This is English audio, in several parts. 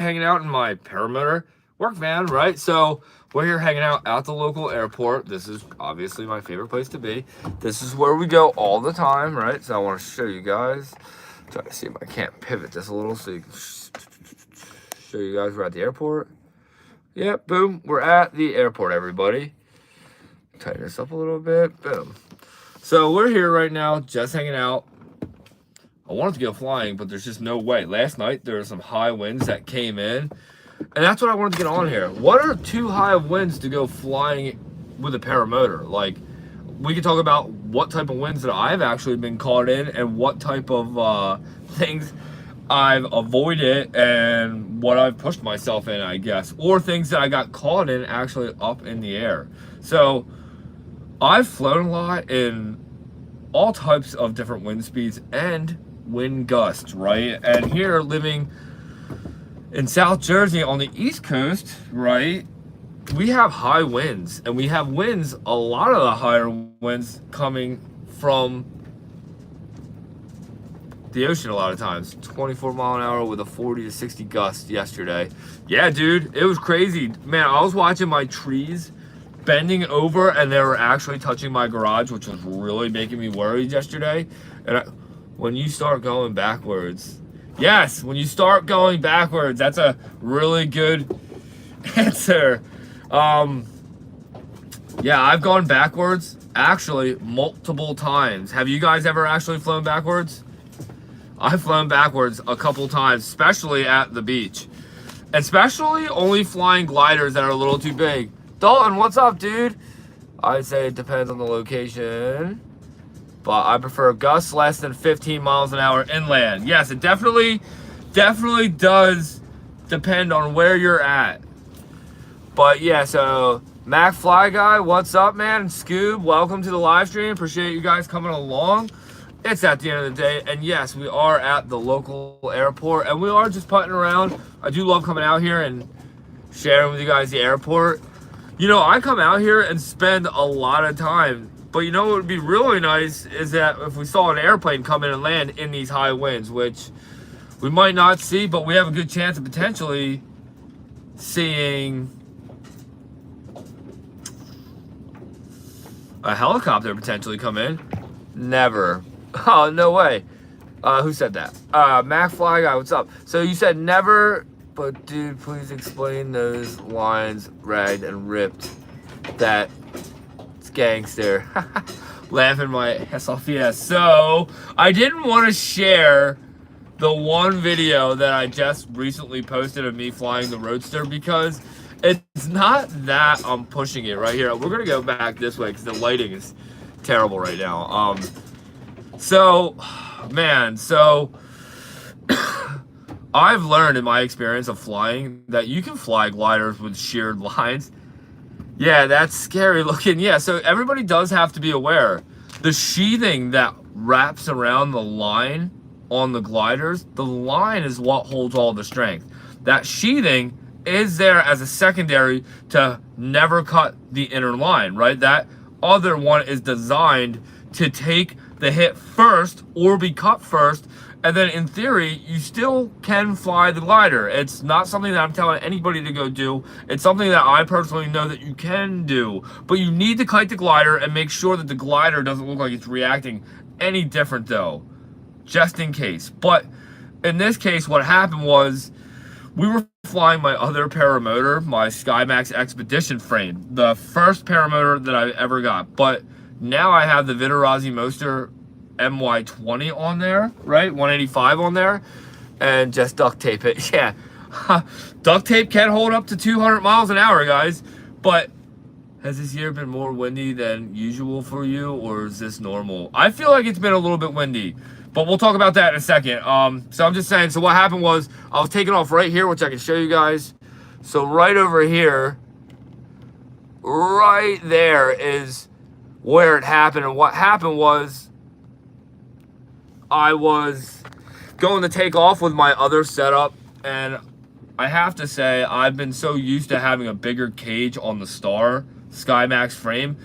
hanging out in my Paramotor work van, right? So we're here hanging out at the local airport. This is obviously my favorite place to be. This is where we go all the time, right? So I want to show you guys. Try to see if I can't pivot this a little so you can show you guys we're at the airport. Yep, boom. We're at the airport, everybody. Tighten this up a little bit. Boom. So we're here right now, just hanging out. I wanted to go flying, but there's just no way. Last night, there were some high winds that came in, and that's what I wanted to get on here. What are too high of winds to go flying with a paramotor? Like, we could talk about what type of winds that I've actually been caught in and what type of things I've avoided and what I've pushed myself in, I guess, or things that I got caught in actually up in the air. So I've flown a lot in all types of different wind speeds and wind gusts, right? And here, living in South Jersey on the East Coast, right, we have high winds, and we have winds, a lot of the higher winds coming from the ocean a lot of times. 24 mile an hour with a 40 to 60 gust yesterday. Yeah, dude, it was crazy. Man, I was watching my trees bending over, and they were actually touching my garage, which was really making me worried yesterday. And when you start going backwards, yes, when you start going backwards, that's a really good answer. Yeah, I've gone backwards actually multiple times. Have you guys ever actually flown backwards? I've flown backwards a couple times, especially at the beach. Especially only flying gliders that are a little too big. Dalton, what's up, dude? I'd say it depends on the location, but I prefer gusts less than 15 miles an hour inland. Yes, it definitely does depend on where you're at. But yeah, so Mac Fly Guy, what's up, man? Scoob, welcome to the live stream. Appreciate you guys coming along. It's at the end of the day, and yes, we are at the local airport, and we are just putting around. I do love coming out here and sharing with you guys the airport. You know, I come out here and spend a lot of time, but you know what would be really nice is that if we saw an airplane come in and land in these high winds, which we might not see, but we have a good chance of potentially seeing a helicopter potentially come in. Never. Oh, no way. Who said that? Mac Fly Guy, what's up? So you said never, but dude, please explain those lines, ragged and ripped. That's gangster. Laughing my ass off. Yeah, so I didn't want to share the one video that I just recently posted of me flying the Roadster because it's not that I'm pushing it right here. We're going to go back this way because the lighting is terrible right now. So, man, so I've learned in my experience of flying that you can fly gliders with sheared lines. Yeah, that's scary looking. Yeah, so everybody does have to be aware. The sheathing that wraps around the line on the gliders, the line is what holds all the strength. That sheathing is there as a secondary to never cut the inner line, right? That other one is designed to take the hit first or be cut first, and then in theory you still can fly the glider. It's not something that I'm telling anybody to go do. It's something that I personally know that you can do, but you need to kite the glider and make sure that the glider doesn't look like it's reacting any different though, just in case. But in this case, what happened was we were flying my other paramotor, my SkyMax Expedition frame, the first paramotor that I ever got. But now I have the Vitarazi Moster MY20 on there, right? 185 on there, and just duct tape it. Yeah, duct tape can hold up to 200 miles an hour, guys. But has this year been more windy than usual for you, or is this normal? I feel like it's been a little bit windy, but we'll talk about that in a second. So I'm just saying, so what happened was I was taking off right here, which I can show you guys. So right over here, right there is where it happened. And what happened was I was going to take off with my other setup, and I have to say I've been so used to having a bigger cage on the Star SkyMax frame.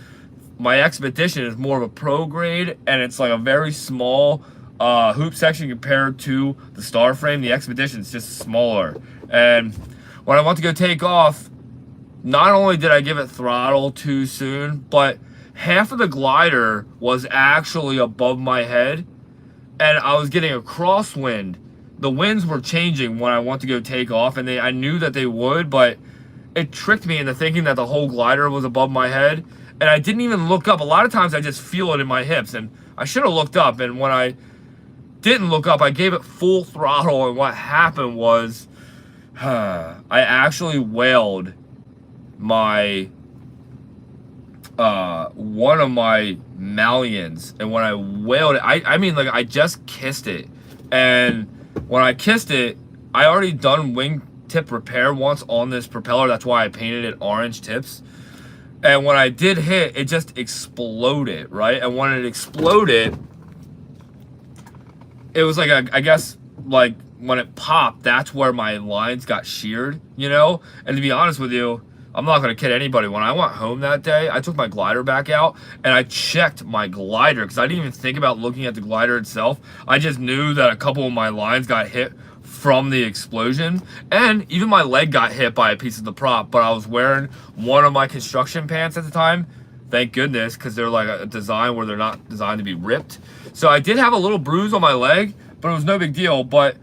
My Expedition is more of a pro grade, and it's like a very small hoop section compared to the Star frame. The Expedition is just smaller, And when I went to go take off, not only did I give it throttle too soon, but half of the glider was actually above my head, and I was getting a crosswind. The winds were changing when I went to go take off, and I knew that they would, but it tricked me into thinking that the whole glider was above my head, and I didn't even look up. A lot of times I just feel it in my hips, and I should have looked up, and when I didn't look up, I gave it full throttle, and what happened was I actually wailed my one of my malleons, and when I wailed it, I mean, like, I just kissed it, and when I kissed it, I already done wingtip repair once on this propeller. That's why I painted it orange tips, and when I did hit, it just exploded, right? And when it exploded, it was like I guess like when it popped, that's where my lines got sheared, you know? And to be honest with you, I'm not going to kid anybody. When I went home that day, I took my glider back out and I checked my glider because I didn't even think about looking at the glider itself. I just knew that a couple of my lines got hit from the explosion, and even my leg got hit by a piece of the prop, but I was wearing one of my construction pants at the time. Thank goodness, because they're like a design where they're not designed to be ripped. So I did have a little bruise on my leg, but it was no big deal. But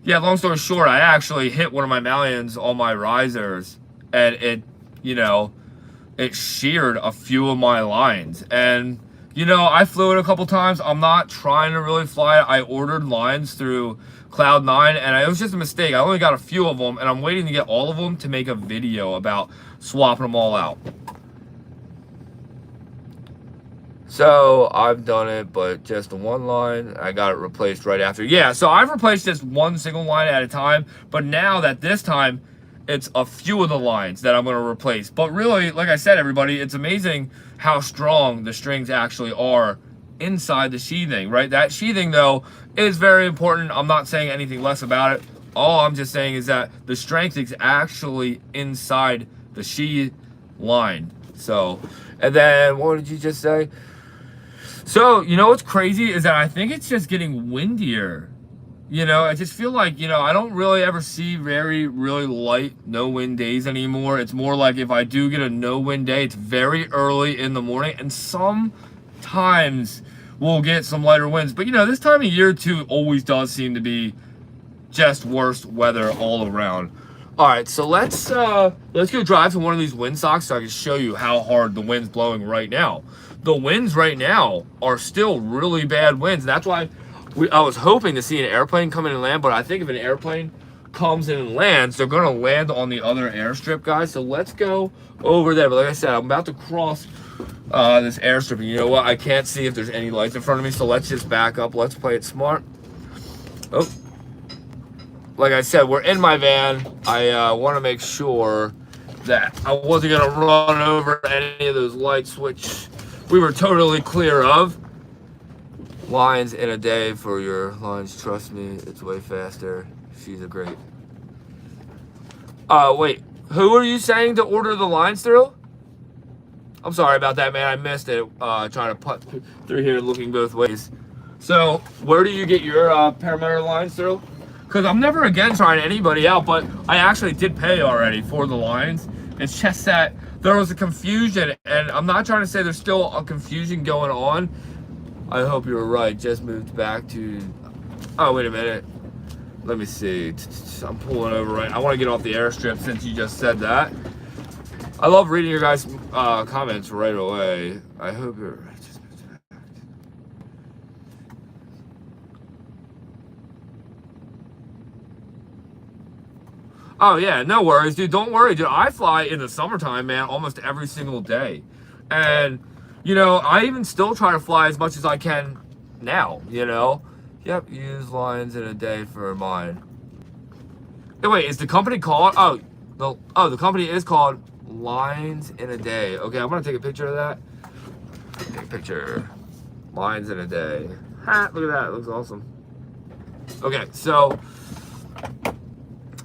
yeah, long story short, I actually hit one of my malleons on my risers, and it, you know, it sheared a few of my lines. And, you know, I flew it a couple times. I'm not trying to really fly it. I ordered lines through Cloud9, and it was just a mistake. I only got a few of them, and I'm waiting to get all of them to make a video about swapping them all out. So I've done it, but just the one line, I got it replaced right after. Yeah, so I've replaced just one single line at a time, but now that this time, it's a few of the lines that I'm going to replace. But really, like I said, everybody, it's amazing how strong the strings actually are inside the sheathing, right? That sheathing, though, is very important. I'm not saying anything less about it. All I'm just saying is that the strength is actually inside the sheath line. So, and then, what did you just say? So, you know what's crazy is that I think it's just getting windier. You know, I just feel like, you know, I don't really ever see really light no-wind days anymore. It's more like if I do get a no-wind day, it's very early in the morning, and sometimes we'll get some lighter winds. But, you know, this time of year, too, always does seem to be just worst weather all around. All right, so let's go drive to one of these windsocks so I can show you how hard the wind's blowing right now. The winds right now are still really bad winds. That's why I was hoping to see an airplane come in and land, but I think if an airplane comes in and lands, they're going to land on the other airstrip, guys. So let's go over there. But like I said, I'm about to cross this airstrip, and you know what? I can't see if there's any lights in front of me, so let's just back up. Let's play it smart. Oh, like I said, we're in my van. I want to make sure that I wasn't going to run over any of those lights, which we were totally clear of. Lines in a day for your lines. Trust me, it's way faster. She's a great. Wait, who are you saying to order the lines through? I'm sorry about that, man. I missed it. Trying to putt through here, looking both ways. So, where do you get your Paramotor lines through? Because I'm never again trying anybody out, but I actually did pay already for the lines. It's just that there was a confusion, and I'm not trying to say there's still a confusion going on. I hope you were right. Just moved back to. Oh, wait a minute. Let me see. I'm pulling over right. I want to get off the airstrip since you just said that. I love reading your guys' comments right away. I hope you're right. Just moved back. Oh yeah, no worries, dude. Don't worry, dude. I fly in the summertime, man, almost every single day, and. You know, I even still try to fly as much as I can now, you know? Yep, use lines in a day for mine. Hey, wait, is the company called? The company is called Lines in a Day. Okay, I'm gonna take a picture of that. Take a picture. Lines in a Day. Ha, look at that, it looks awesome. Okay, so,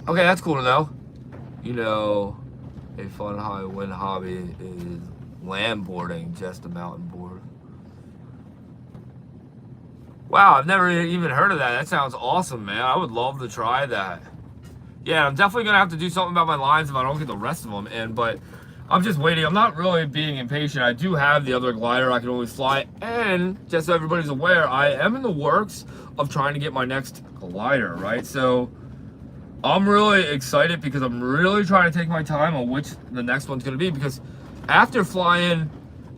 okay, that's cool to know. You know, a fun high wind hobby is land boarding, just a mountain board. Wow, I've never even heard of that. That sounds awesome, man. I would love to try that. Yeah, I'm definitely gonna have to do something about my lines if I don't get the rest of them in, but I'm just waiting. I'm not really being impatient. I do have the other glider I can always fly, and just so everybody's aware, I am in the works of trying to get my next glider, right? So I'm really excited because I'm really trying to take my time on which the next one's gonna be, because after flying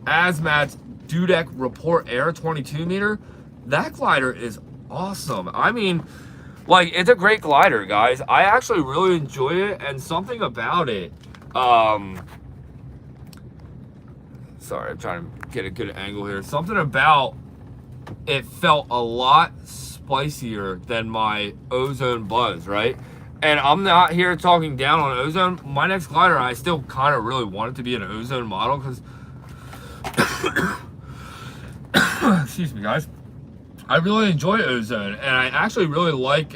Azmat's Dudek Report Air 22 meter, that glider is awesome. I mean, like, it's a great glider, guys. I actually really enjoy it, and something about it, sorry, I'm trying to get a good angle here. Something about it felt a lot spicier than my Ozone Buzz, right? And I'm not here talking down on Ozone. My next glider, I still kind of really want it to be an Ozone model, because excuse me, guys, I really enjoy Ozone, and I actually really like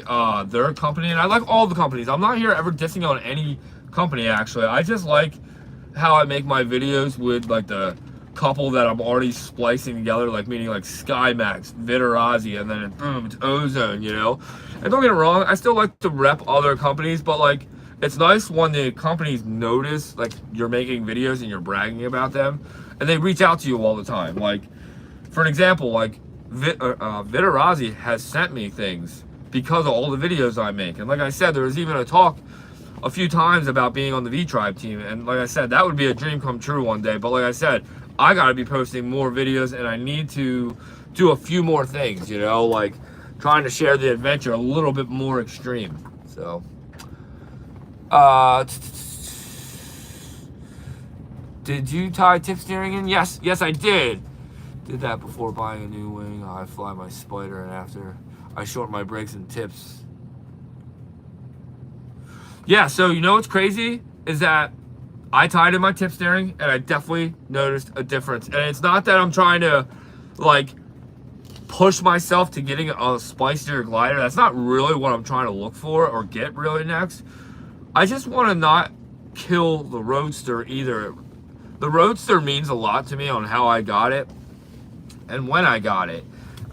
their company, and I like all the companies. I'm not here ever dissing on any company, actually. I just like how I make my videos with, like, the couple that I'm already splicing together, like, meaning like SkyMax, Vitarazi, and then boom, it's Ozone, you know? And don't get me wrong, I still like to rep other companies, but, like, it's nice when the companies notice, like, you're making videos and you're bragging about them, and they reach out to you all the time. Like, for an example, like, Vitarazi has sent me things because of all the videos I make. And like I said, there was even a talk a few times about being on the V-Tribe team. And like I said, that would be a dream come true one day. But like I said, I got to be posting more videos, and I need to do a few more things, you know, like trying to share the adventure a little bit more extreme. So, did you tie tip steering in? Yes, I did. Did that before buying a new wing. I fly my Spider, and after I short my brakes and tips. Yeah, so you know what's crazy is that I tied in my tip steering, and I definitely noticed a difference. And it's not that I'm trying to, like, push myself to getting a spicier glider. That's not really what I'm trying to look for or get really next. I just want to not kill the Roadster either. The Roadster means a lot to me on how I got it and when I got it.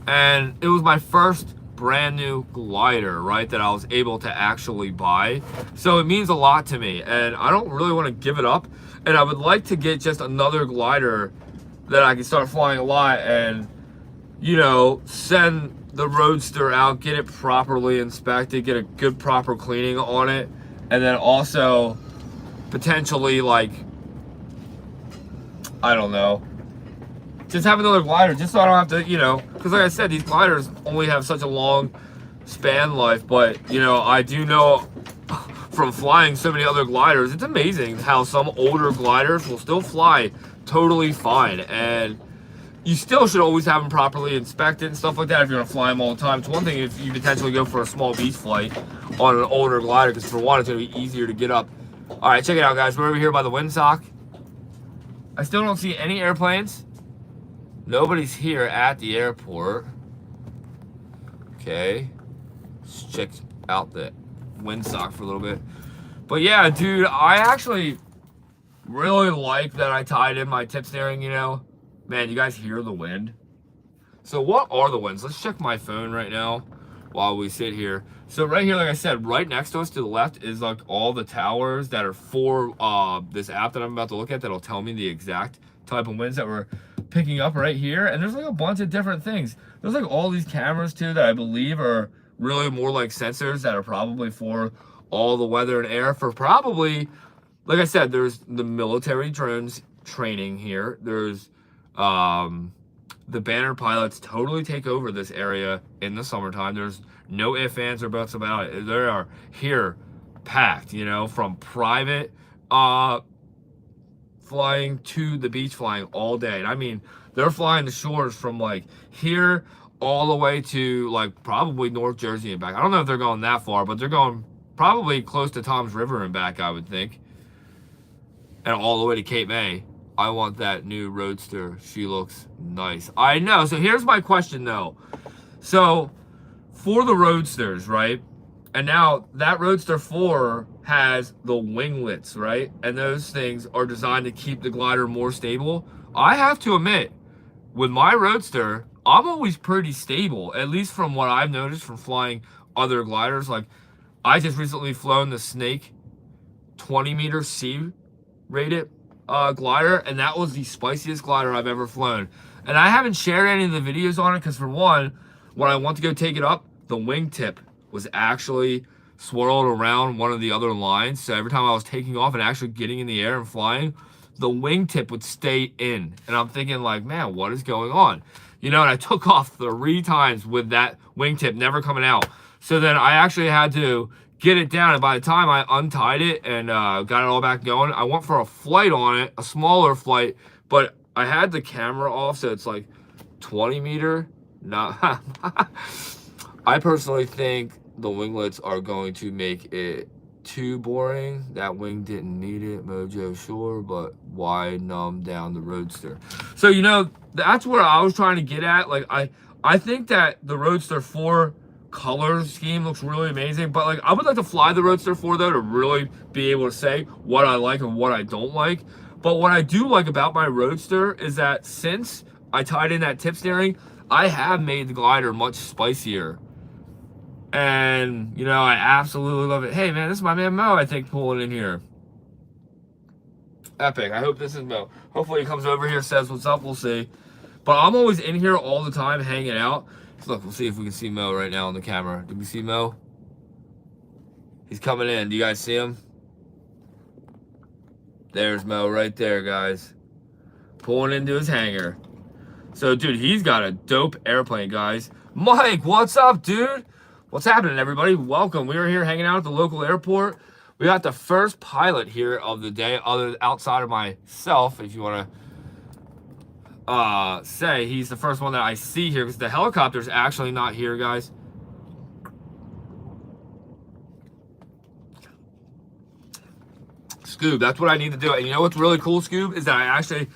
And it was my first brand new glider, right, that I was able to actually buy. So it means a lot to me, and I don't really want to give it up. And I would like to get just another glider that I can start flying a lot, and, you know, send the Roadster out, get it properly inspected, get a good proper cleaning on it, and then also potentially, like, I don't know, just have another glider, just so I don't have to, you know, because like I said, these gliders only have such a long span life. But, you know, I do know from flying so many other gliders, it's amazing how some older gliders will still fly totally fine. And you still should always have them properly inspected and stuff like that if you're going to fly them all the time. It's one thing if you potentially go for a small beach flight on an older glider, because for one, it's going to be easier to get up. All right, check it out, guys. We're over here by the windsock. I still don't see any airplanes. Nobody's here at the airport. Okay. Let's check out the windsock for a little bit. But yeah, dude, I actually really like that I tied in my tip steering, you know. Man, you guys hear the wind? So what are the winds? Let's check my phone right now while we sit here. So right here, like I said, right next to us to the left is like all the towers that are for this app that I'm about to look at that'll tell me the exact type of winds that we're picking up right here. And there's like a bunch of different things. There's like all these cameras too that I believe are really more like sensors that are probably for all the weather and air, for probably, like I said, there's the military drones training here. There's the Banner pilots totally take over this area in the summertime. There's no ifs, ands, or buts about it. They are here packed, you know, from private flying to the beach flying all day. And I mean, they're flying the shores from like here all the way to like probably North Jersey and back. I don't know if they're going that far, but they're going probably close to Tom's River and back, I would think. And all the way to Cape May. I want that new Roadster. She looks nice. I know. So here's my question though. So for the Roadsters, right? And now that Roadster 4 has the winglets, right? And those things are designed to keep the glider more stable. I have to admit, with my Roadster, I'm always pretty stable, at least from what I've noticed from flying other gliders. Like, I just recently flown the Snake 20-meter C rated glider, and that was the spiciest glider I've ever flown. And I haven't shared any of the videos on it because, for one, when I went to go take it up, the wingtip was actually swirled around one of the other lines. So every time I was taking off and actually getting in the air and flying, the wingtip would stay in. And I'm thinking, like, man, what is going on? You know, and I took off 3 times with that wingtip never coming out. So then I actually had to get it down, and by the time I untied it and got it all back going, I went for a flight on it, a smaller flight, but I had the camera off, so it's like 20 meter. Not. I personally think the winglets are going to make it too boring. That wing didn't need it, Mojo, sure, but why numb down the Roadster? So, you know, that's where I was trying to get at. Like, I think that the Roadster 4 color scheme looks really amazing, but like, I would like to fly the Roadster 4 though to really be able to say what I like and what I don't like. But what I do like about my Roadster is that since I tied in that tip steering, I have made the glider much spicier. And, you know, I absolutely love it. Hey, man, this is my man Mo, I think, pulling in here. Epic. I hope this is Mo. Hopefully he comes over here, says what's up. We'll see. But I'm always in here all the time hanging out. So look, we'll see if we can see Mo right now on the camera. Did we see Mo? He's coming in. Do you guys see him? There's Mo right there, guys. Pulling into his hangar. So, dude, he's got a dope airplane, guys. Mike, what's up, dude? What's happening, everybody? Welcome. We are here hanging out at the local airport. We got the first pilot here of the day, outside of myself, if you want to say. He's the first one that I see here because the helicopter's actually not here, guys. Scoob, that's what I need to do. And you know what's really cool, Scoob, is that I actually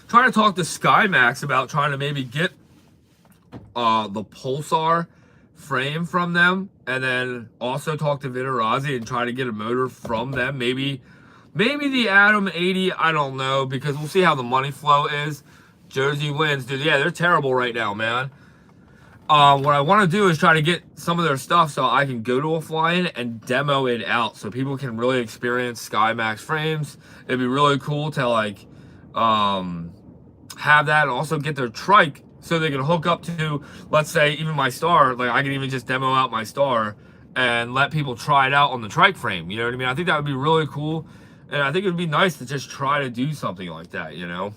trying to talk to SkyMax about trying to maybe get the Pulsar frame from them, and then also talk to Vinarazzi and try to get a motor from them. Maybe the Atom 80, I don't know, because we'll see how the money flow is. Jersey wins, dude. Yeah, they're terrible right now, man. What I want to do is try to get some of their stuff so I can go to a fly-in and demo it out so people can really experience SkyMax frames. It'd be really cool to, like, have that and also get their trike so they can hook up to, let's say, even my Star. Like, I can even just demo out my Star and let people try it out on the trike frame. You know what I mean? I think that would be really cool. And I think it would be nice to just try to do something like that, you know?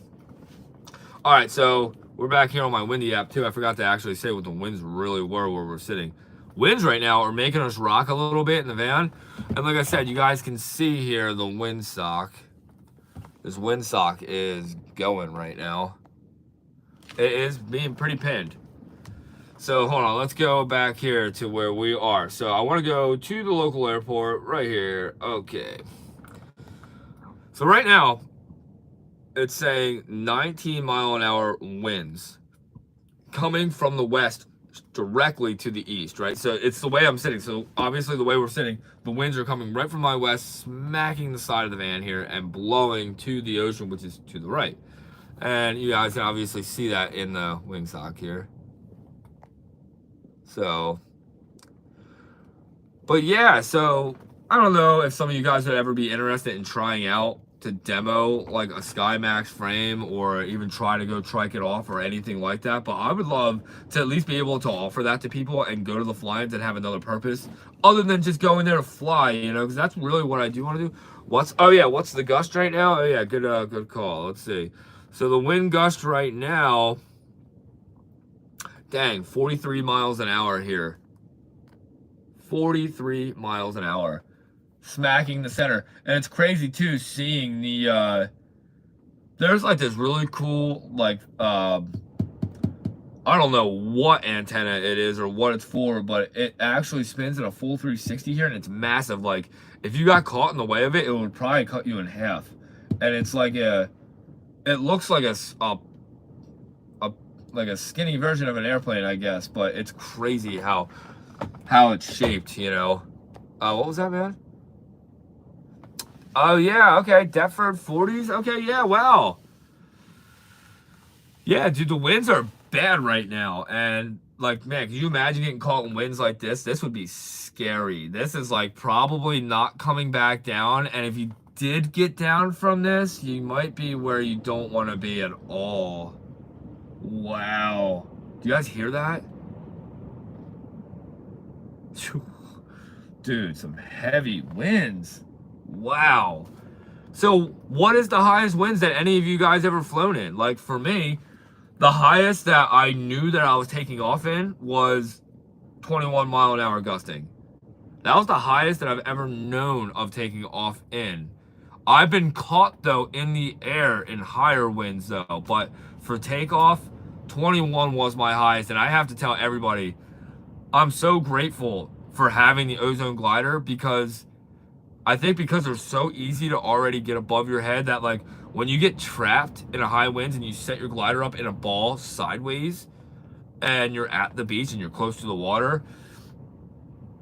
All right, so we're back here on my windy app, too. I forgot to actually say what the winds really were where we're sitting. Winds right now are making us rock a little bit in the van. And like I said, you guys can see here the windsock. This windsock is going right now. It is being pretty pinned. So hold on, let's go back here to where we are. So I want to go to the local airport right here. Okay. So right now, it's saying 19-mile-an-hour winds coming from the west directly to the east, right? So it's the way I'm sitting. So obviously the way we're sitting, the winds are coming right from my west, smacking the side of the van here and blowing to the ocean, which is to the right. And you guys can obviously see that in the wingsock here. So, but yeah, so I don't know if some of you guys would ever be interested in trying out to demo like a SkyMax frame or even try to go trike it off or anything like that. But I would love to at least be able to offer that to people and go to the fly-ins and have another purpose other than just going there to fly, you know, because that's really what I do want to do. What's the gust right now? Oh yeah, good call. Let's see. So the wind gust right now, dang, 43 miles an hour here. 43 miles an hour. Smacking the center. And it's crazy too seeing the there's like this really cool, like I don't know what antenna it is or what it's for, but it actually spins in a full 360 here, and it's massive. Like if you got caught in the way of it, it would probably cut you in half. And it's like it looks like a skinny version of an airplane, I guess, but it's crazy how it's shaped, you know. What was that, man? Oh yeah, okay, Deptford 40s. Okay, yeah, wow. Yeah, dude, the winds are bad right now, and Like, man, can you imagine getting caught in winds like this? This would be scary. This is like probably not coming back down. And if you did get down from this, you might be where you don't want to be at all. Wow. Do you guys hear that? Dude, some heavy winds. Wow. So what is the highest winds that any of you guys ever flown in? Like for me, the highest that I knew that I was taking off in was 21-mile-an-hour gusting. That was the highest that I've ever known of taking off in. I've been caught though in the air in higher winds though, but for takeoff, 21 was my highest. And I have to tell everybody, I'm so grateful for having the ozone glider, because I think because they're so easy to already get above your head that like when you get trapped in a high winds and you set your glider up in a ball sideways and you're at the beach and you're close to the water,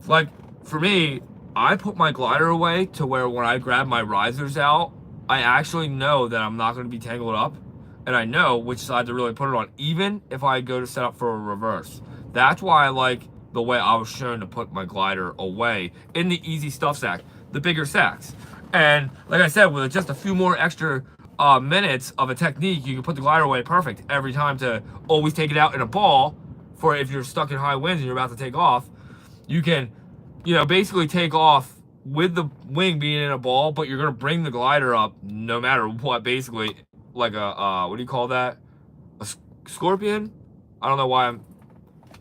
like for me, I put my glider away to where when I grab my risers out, I actually know that I'm not going to be tangled up, and I know which side to really put it on, even if I go to set up for a reverse. That's why I like the way I was shown to put my glider away in the easy stuff sack, the bigger sacks. And like I said, with just a few more extra minutes of a technique, you can put the glider away perfect every time to always take it out in a ball for if you're stuck in high winds and you're about to take off. You can, basically take off with the wing being in a ball, but you're going to bring the glider up no matter what, basically like a, what do you call that? A scorpion? I don't know why I'm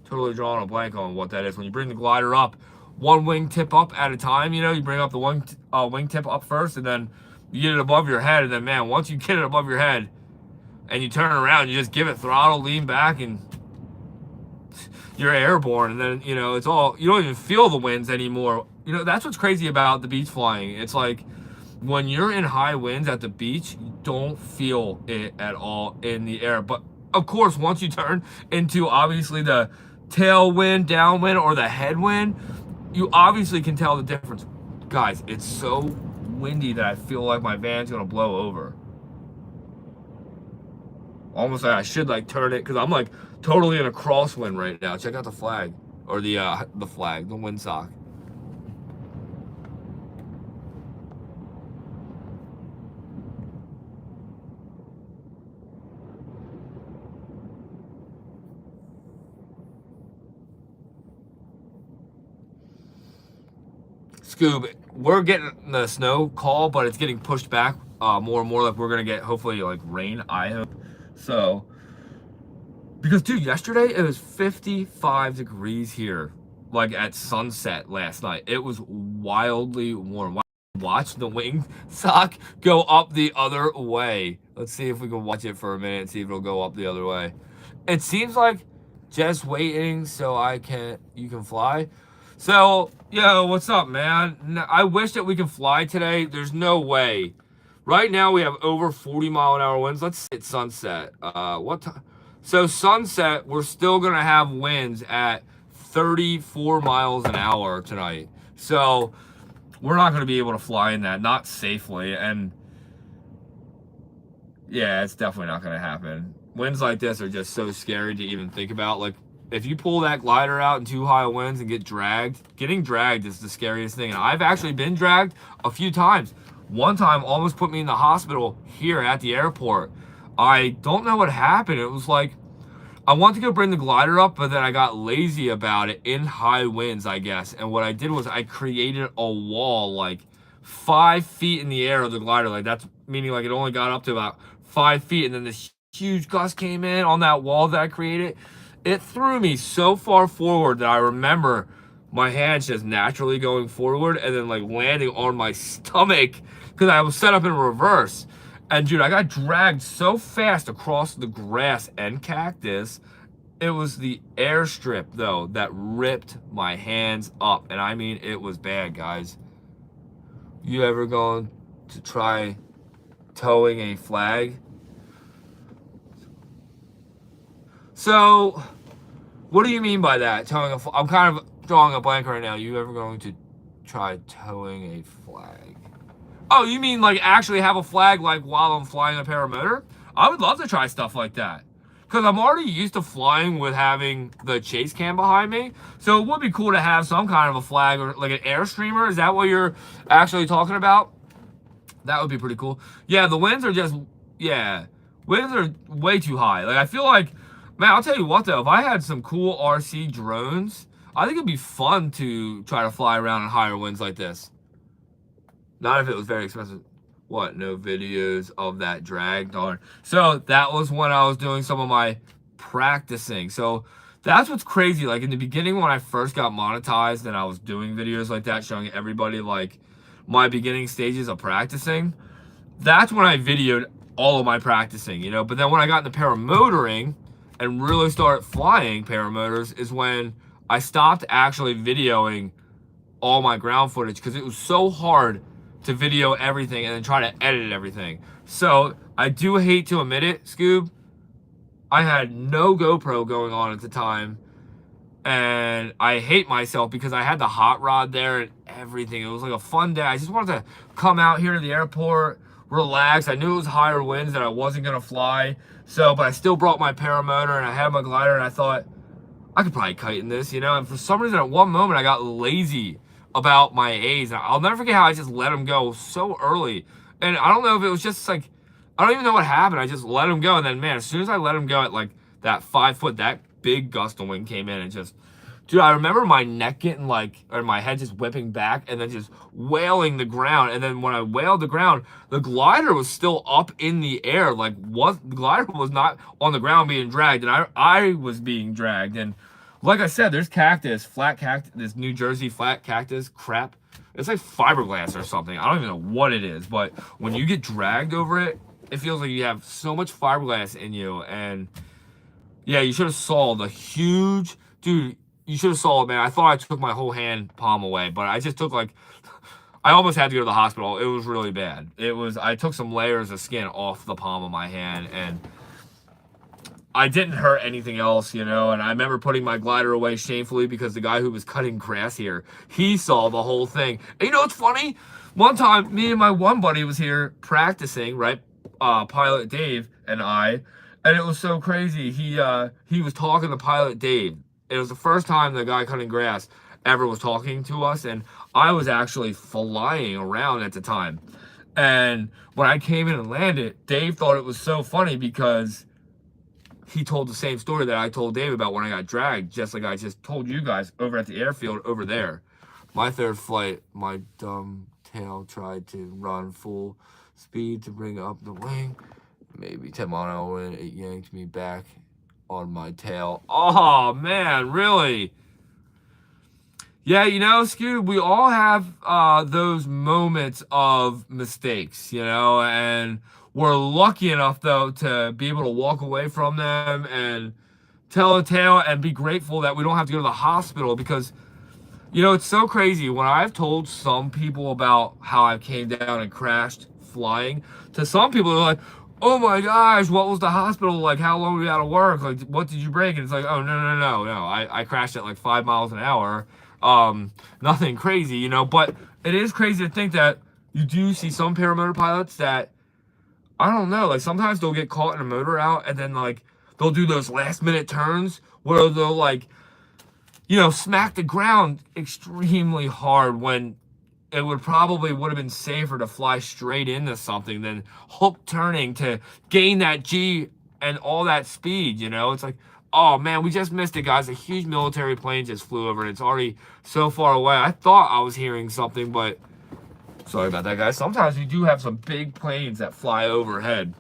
totally drawing a blank on what that is. When you bring the glider up, one wing tip up at a time, you bring up the one wing tip up first, and then you get it above your head, and then, man, once you get it above your head and you turn around, you just give it throttle, lean back, and you're airborne. And then, it's all, you don't even feel the winds anymore. That's what's crazy about the beach flying. It's like when you're in high winds at the beach, you don't feel it at all in the air. But of course, once you turn into obviously the tailwind, downwind, or the headwind, you obviously can tell the difference. Guys, it's so windy that I feel like my van's gonna blow over. Almost like I should like turn it, because I'm like totally in a crosswind right now. Check out the flag, or the flag, the windsock. Scoob, we're getting the snow call, but it's getting pushed back more and more. Like we're gonna get hopefully like rain, I hope. So, because dude, yesterday it was 55 degrees here, like at sunset last night. It was wildly warm. Watch the wing sock go up the other way. Let's see if we can watch it for a minute and see if it'll go up the other way. It seems like just waiting so you can fly. So, yo, what's up, man? I wish that we could fly today. There's no way. Right now we have over 40-mile-an-hour winds. Let's hit sunset. What time? So sunset, we're still gonna have winds at 34 miles an hour tonight. So we're not gonna be able to fly in that, not safely. And yeah, it's definitely not gonna happen. Winds like this are just so scary to even think about. Like, if you pull that glider out in too high winds and get dragged, getting dragged is the scariest thing. And I've actually been dragged a few times. One time almost put me in the hospital here at the airport. I don't know what happened. It was like, I wanted to go bring the glider up, but then I got lazy about it in high winds, I guess. And what I did was I created a wall like 5 feet in the air of the glider. Like that's meaning like it only got up to about 5 feet. And then this huge gust came in on that wall that I created. It threw me so far forward that I remember my hands just naturally going forward and then like landing on my stomach because I was set up in reverse. And dude, I got dragged so fast across the grass and cactus. It was the airstrip though that ripped my hands up. And I mean, it was bad, guys. You ever going to try towing a flag? So, what do you mean by that? Towing a flag? I'm kind of drawing a blank right now. You ever going to try towing a flag? Oh, you mean like actually have a flag like while I'm flying a paramotor? I would love to try stuff like that. because I'm already used to flying with having the chase cam behind me. So it would be cool to have some kind of a flag or like an Airstreamer. Is that what you're actually talking about? That would be pretty cool. Yeah, the winds are just, yeah, winds are way too high. Like, I feel like, man, I'll tell you what, though, if I had some cool RC drones, I think it'd be fun to try to fly around in higher winds like this. Not if it was very expensive. What? No videos of that drag? Darn. So that was when I was doing some of my practicing. So that's what's crazy. Like in the beginning when I first got monetized and I was doing videos like that, showing everybody like my beginning stages of practicing, that's when I videoed all of my practicing, you know. But then when I got into paramotoring and really started flying paramotors is when I stopped actually videoing all my ground footage because it was so hard to video everything and then try to edit everything. So I do hate to admit it, Scoob, I had no GoPro going on at the time, and I hate myself because I had the hot rod there and everything. It was like a fun day. I just wanted to come out here to the airport, relax. I knew it was higher winds that I wasn't gonna fly, so but I still brought my paramotor and I had my glider, and I thought I could probably kite in this, you know. And for some reason at one moment I got lazy about my A's. And I'll never forget how I just let them go so early. And I don't know if it was just like, I don't even know what happened. I just let them go. And then, man, as soon as I let them go at like that 5 foot, that big gust of wind came in and just, dude, I remember my neck getting like, or my head just whipping back and then just wailing the ground. And then when I wailed the ground, the glider was still up in the air. Like, what? The glider was not on the ground being dragged. And I was being dragged. And like I said, there's cactus, flat cactus, this New Jersey flat cactus crap. It's like fiberglass or something. I don't even know what it is, but when you get dragged over it, it feels like you have so much fiberglass in you. And yeah, you should have saw the huge, dude, you should have saw it, man. I thought I took my whole hand palm away, but I just took like, I almost had to go to the hospital. It was really bad. I took some layers of skin off the palm of my hand, and I didn't hurt anything else, you know. And I remember putting my glider away shamefully because the guy who was cutting grass here, he saw the whole thing. And you know what's funny? One time, me and my one buddy was here practicing, right? Pilot Dave and I, and it was so crazy. He was talking to Pilot Dave. It was the first time the guy cutting grass ever was talking to us, and I was actually flying around at the time. And when I came in and landed, Dave thought it was so funny because he told the same story that I told Dave about when I got dragged, just like I just told you guys over at the airfield over there. My third flight, my dumb tail tried to run full speed to bring up the wing. Maybe 10 mile an hour wind, it yanked me back on my tail. Oh, man, really? Yeah, you know, Scoob, we all have those moments of mistakes, you know, and we're lucky enough, though, to be able to walk away from them and tell a tale and be grateful that we don't have to go to the hospital because, you know, it's so crazy. When I've told some people about how I came down and crashed flying, to some people, they're like, oh my gosh, what was the hospital like? How long were you out of work? Like, what did you break? And it's like, oh, no. I crashed at like 5 miles an hour. Nothing crazy, you know, but it is crazy to think that you do see some paramotor pilots that, I don't know, like sometimes they'll get caught in a motor out and then like they'll do those last minute turns where they'll like, you know, smack the ground extremely hard when it would have been safer to fly straight into something than hook turning to gain that G and all that speed, you know? It's like, oh man, we just missed it, guys. A huge military plane just flew over and it's already so far away. I thought I was hearing something, but sorry about that, guys. Sometimes we do have some big planes that fly overhead.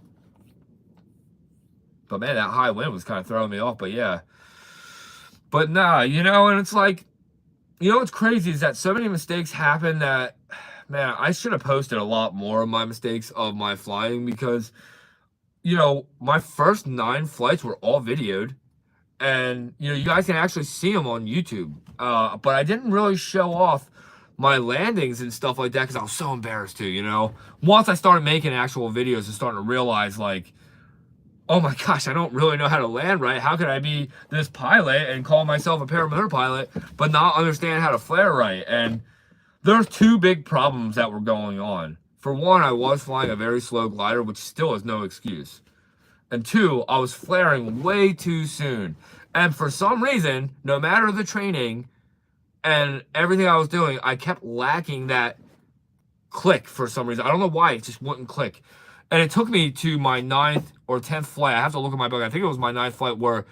But man, that high wind was kind of throwing me off, but yeah. But nah, you know, and it's like, you know what's crazy is that so many mistakes happen that, man, I should have posted a lot more of my mistakes of my flying because, you know, my first 9 flights were all videoed. And, you know, you guys can actually see them on YouTube. But I didn't really show off my landings and stuff like that because I was so embarrassed to, you know. Once I started making actual videos and starting to realize, like, oh my gosh, I don't really know how to land right. How could I be this pilot and call myself a paramotor pilot, but not understand how to flare right? And there's 2 big problems that were going on. For one, I was flying a very slow glider, which still is no excuse. And two, I was flaring way too soon. And for some reason, no matter the training and everything I was doing, I kept lacking that click for some reason. I don't know why, it just wouldn't click. And it took me to my 9th or 10th flight. I have to look at my book. I think it was my 9th flight where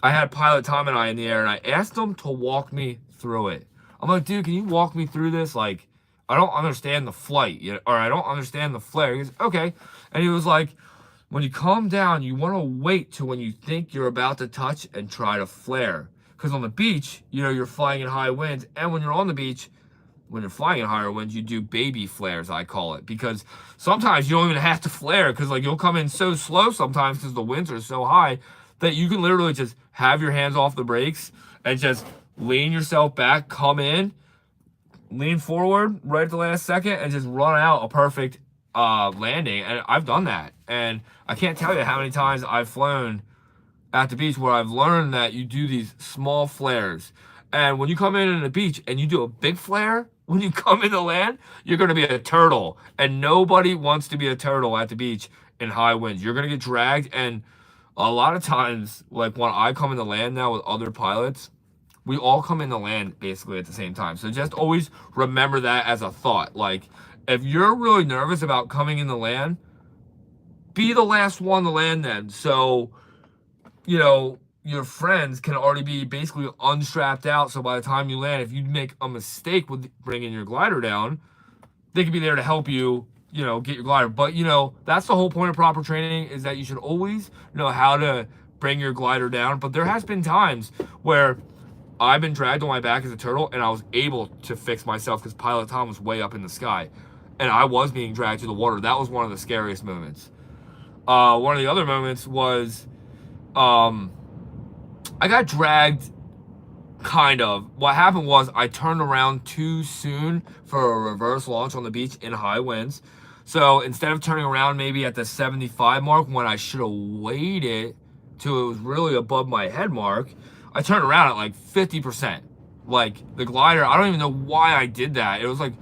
I had Pilot Tom and I in the air, and I asked him to walk me through it. I'm like, dude, can you walk me through this? Like, I don't understand the flight, or I don't understand the flare. He goes, okay. And he was like, when you calm down, you want to wait to when you think you're about to touch and try to flare. Because on the beach, you're flying in high winds, and when you're on the beach, when you're flying in higher winds, you do baby flares, I call it, because sometimes you don't even have to flare, because like you'll come in so slow sometimes because the winds are so high that you can literally just have your hands off the brakes and just lean yourself back, come in, lean forward right at the last second, and just run out a perfect landing. And I've done that, and I can't tell you how many times I've flown at the beach where I've learned that you do these small flares. And when you come in the beach and you do a big flare, when you come into land, you're going to be a turtle. And nobody wants to be a turtle at the beach in high winds. You're going to get dragged. And a lot of times, like when I come into land now with other pilots, we all come into land basically at the same time. So just always remember that as a thought. Like, if you're really nervous about coming into land, be the last one to land then. So, your friends can already be basically unstrapped out. So by the time you land, if you make a mistake with bringing your glider down, they can be there to help you, get your glider. But, that's the whole point of proper training, is that you should always know how to bring your glider down. But there has been times where I've been dragged on my back as a turtle, and I was able to fix myself because Pilot Tom was way up in the sky. And I was being dragged to the water. That was one of the scariest moments. One of the other moments was... I got dragged, kind of. What happened was I turned around too soon for a reverse launch on the beach in high winds. So instead of turning around maybe at the 75 mark when I should have waited till it was really above my head mark, I turned around at like 50%. Like the glider, I don't even know why I did that. It was like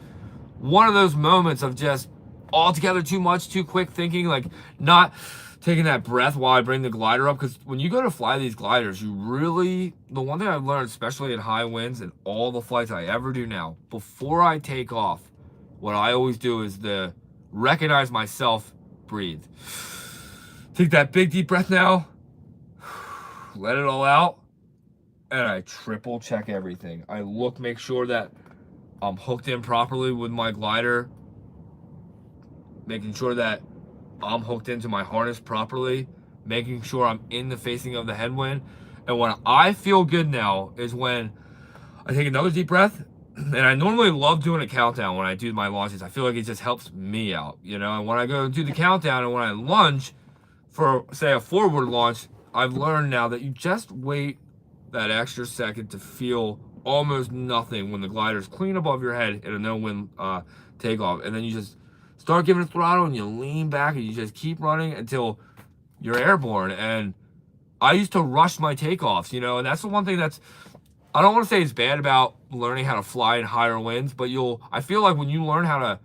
one of those moments of just altogether too much, too quick thinking, like not taking that breath while I bring the glider up. Because when you go to fly these gliders, the one thing I've learned, especially in high winds and all the flights I ever do now, before I take off, what I always do is recognize myself, breathe. Take that big deep breath now, let it all out, and I triple check everything. I make sure that I'm hooked in properly with my glider, making sure that I'm hooked into my harness properly, making sure I'm in the facing of the headwind. And when I feel good now is when I take another deep breath. And I normally love doing a countdown when I do my launches. I feel like it just helps me out, And when I go do the countdown and when I lunge for, say, a forward launch, I've learned now that you just wait that extra second to feel almost nothing when the glider's clean above your head in a no-wind takeoff. And then you just start giving it throttle and you lean back and you just keep running until you're airborne. And I used to rush my takeoffs, and that's the one thing I don't want to say it's bad about learning how to fly in higher winds, but I feel like when you learn how to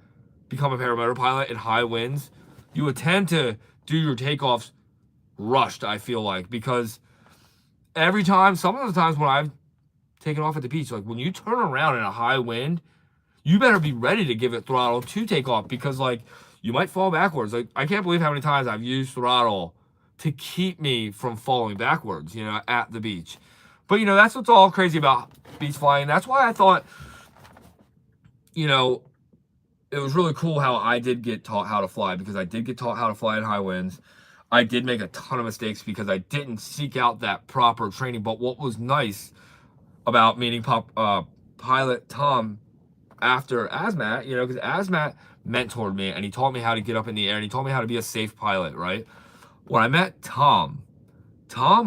become a paramotor pilot in high winds, you would tend to do your takeoffs rushed, I feel like, because some of the times when I've taken off at the beach, like when you turn around in a high wind, you better be ready to give it throttle to take off, because like you might fall backwards. Like I can't believe how many times I've used throttle to keep me from falling backwards, at the beach. But that's what's all crazy about beach flying. That's why I thought, it was really cool how I did get taught how to fly, because I did get taught how to fly in high winds. I did make a ton of mistakes because I didn't seek out that proper training. But what was nice about meeting Pilot Tom after ASMAT, because ASMAT mentored me and he taught me how to get up in the air and he taught me how to be a safe pilot, right? When I met Tom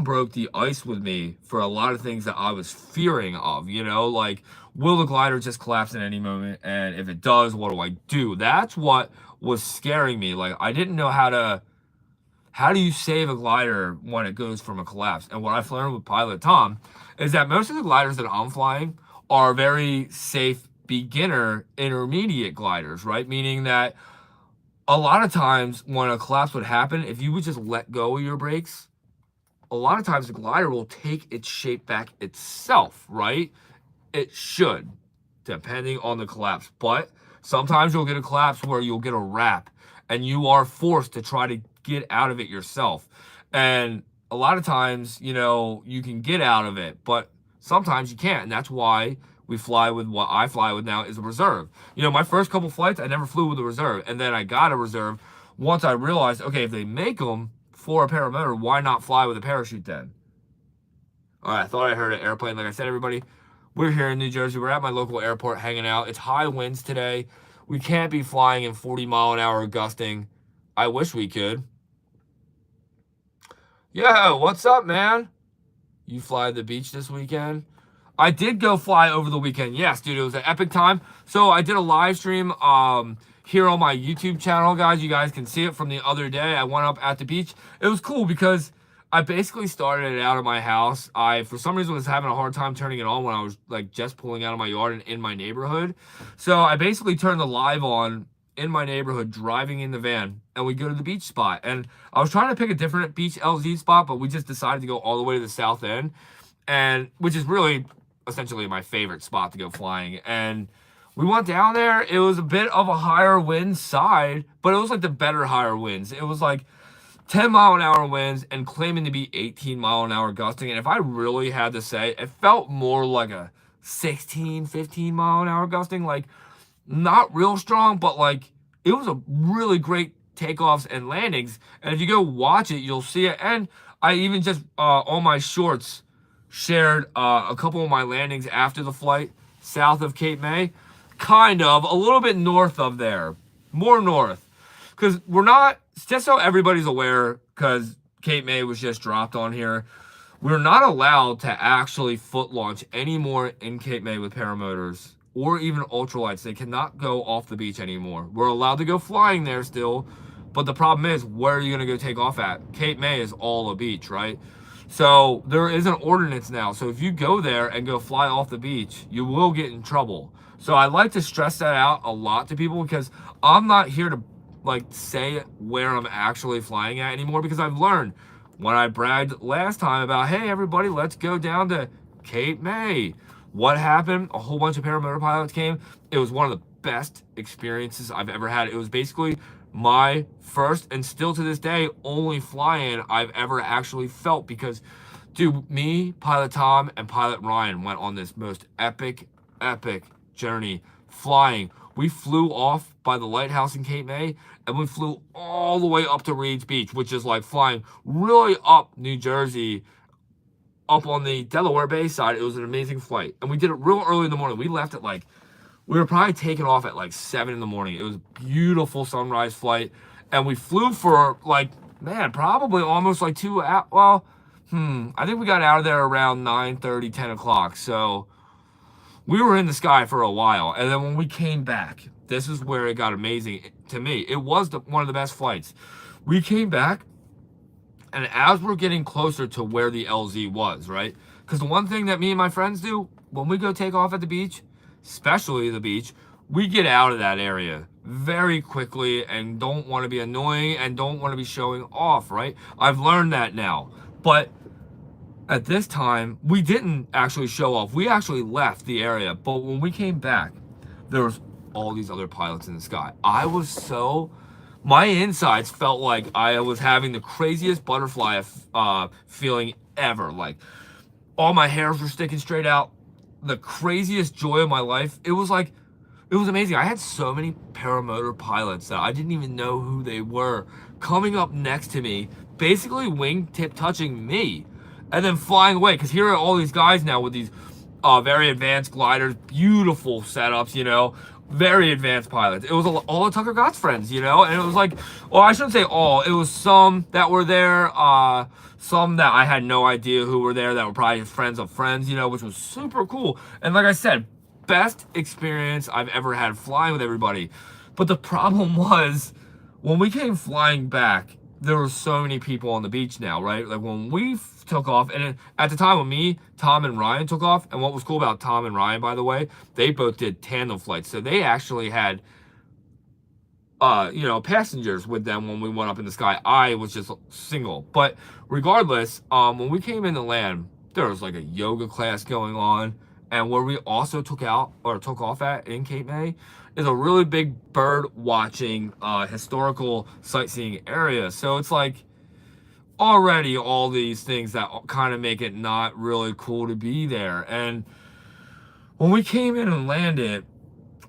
broke the ice with me for a lot of things that I was fearing of, like, will the glider just collapse at any moment? And if it does, what do I do? That's what was scaring me. Like, I didn't know how do you save a glider when it goes from a collapse? And what I've learned with Pilot Tom is that most of the gliders that I'm flying are very safe beginner intermediate gliders, right? Meaning that a lot of times when a collapse would happen, if you would just let go of your brakes, a lot of times the glider will take its shape back itself, right? It should, depending on the collapse. But sometimes you'll get a collapse where you'll get a wrap and you are forced to try to get out of it yourself. And a lot of times, you know, you can get out of it, but sometimes you can't. And that's why we fly with what I fly with now is a reserve. You know, my first couple flights, I never flew with a reserve. And then I got a reserve once I realized, okay, if they make them for a paramotor, why not fly with a parachute then? All right, I thought I heard an airplane. Like I said, everybody, we're here in New Jersey. We're at my local airport hanging out. It's high winds today. We can't be flying in 40-mile-an-hour gusting. I wish we could. Yo, what's up, man? You fly to the beach this weekend? I did go fly over the weekend. Yes, dude, it was an epic time. So I did a live stream here on my YouTube channel, guys. You guys can see it from the other day. I went up at the beach. It was cool because I basically started it out of my house. I, for some reason, was having a hard time turning it on when I was like just pulling out of my yard and in my neighborhood. So I basically turned the live on in my neighborhood, driving in the van, and we go to the beach spot. And I was trying to pick a different beach LZ spot, but we just decided to go all the way to the south end, and which is really essentially my favorite spot to go flying. And we went down there. It was a bit of a higher wind side, but it was like the better higher winds. It was like 10-mile-an-hour winds and claiming to be 18-mile-an-hour gusting. And if I really had to say, it felt more like a 16, 15-mile-an-hour gusting. Like, not real strong, but like, it was a really great takeoffs and landings. And if you go watch it, you'll see it. And I even just, on my shorts, shared a couple of my landings after the flight south of Cape May. Kind of, a little bit north of there. More north. Because we're not, just so everybody's aware, because Cape May was just dropped on here, we're not allowed to actually foot launch anymore in Cape May with paramotors or even ultralights. They cannot go off the beach anymore. We're allowed to go flying there still, but the problem is, where are you going to go take off at? Cape May is all a beach, right? So there is an ordinance now. So if you go there and go fly off the beach, you will get in trouble. So I like to stress that out a lot to people because I'm not here to like say where I'm actually flying at anymore, because I've learned when I bragged last time about, hey everybody, let's go down to Cape May. What happened? A whole bunch of paramotor pilots came. It was one of the best experiences I've ever had. It was basically my first, and still to this day, only flying I've ever actually felt, because dude, me, Pilot Tom, and Pilot Ryan went on this most epic journey flying. We flew off by the lighthouse in Cape May, and we flew all the way up to Reed's Beach, which is like flying really up New Jersey, up on the Delaware Bay side. It was an amazing flight, and we did it real early in the morning. We left at like, we were probably taking off at like 7 in the morning. It was a beautiful sunrise flight, and we flew for like, man, probably almost like 2 hours. Well, I think we got out of there around 9:30, 10 o'clock. So we were in the sky for a while, and then when we came back, this is where it got amazing to me. It was one of the best flights. We came back, and as we're getting closer to where the LZ was, right? Because the one thing that me and my friends do when we go take off at the beach, especially the beach, we get out of that area very quickly and don't want to be annoying and don't want to be showing off, right? I've learned that now. But at this time, we didn't actually show off. We actually left the area. But when we came back, there was all these other pilots in the sky. I was so... my insides felt like I was having the craziest butterfly feeling ever. Like, all my hairs were sticking straight out. The craziest joy of my life. It was like, it was amazing. I had so many paramotor pilots that I didn't even know who they were coming up next to me, basically wingtip touching me, and then flying away. Because here are all these guys now with these very advanced gliders, beautiful setups, you know, very advanced pilots. It was all of Tucker Gott's friends, you know, and it was like, well, I shouldn't say all. It was some that were there, some that I had no idea who were there, that were probably friends of friends, you know, which was super cool. And like I said, best experience I've ever had flying with everybody. But the problem was, when we came flying back, there were so many people on the beach now, right? Like when we took off, and at the time when me, Tom, and Ryan took off, and what was cool about Tom and Ryan, by the way, they both did tandem flights. So they actually had you know, passengers with them when we went up in the sky. I was just single. But regardless, when we came in to land, there was like a yoga class going on. And where we also took off at in Cape May is a really big bird watching historical sightseeing area. So it's like already all these things that kind of make it not really cool to be there. And when we came in and landed,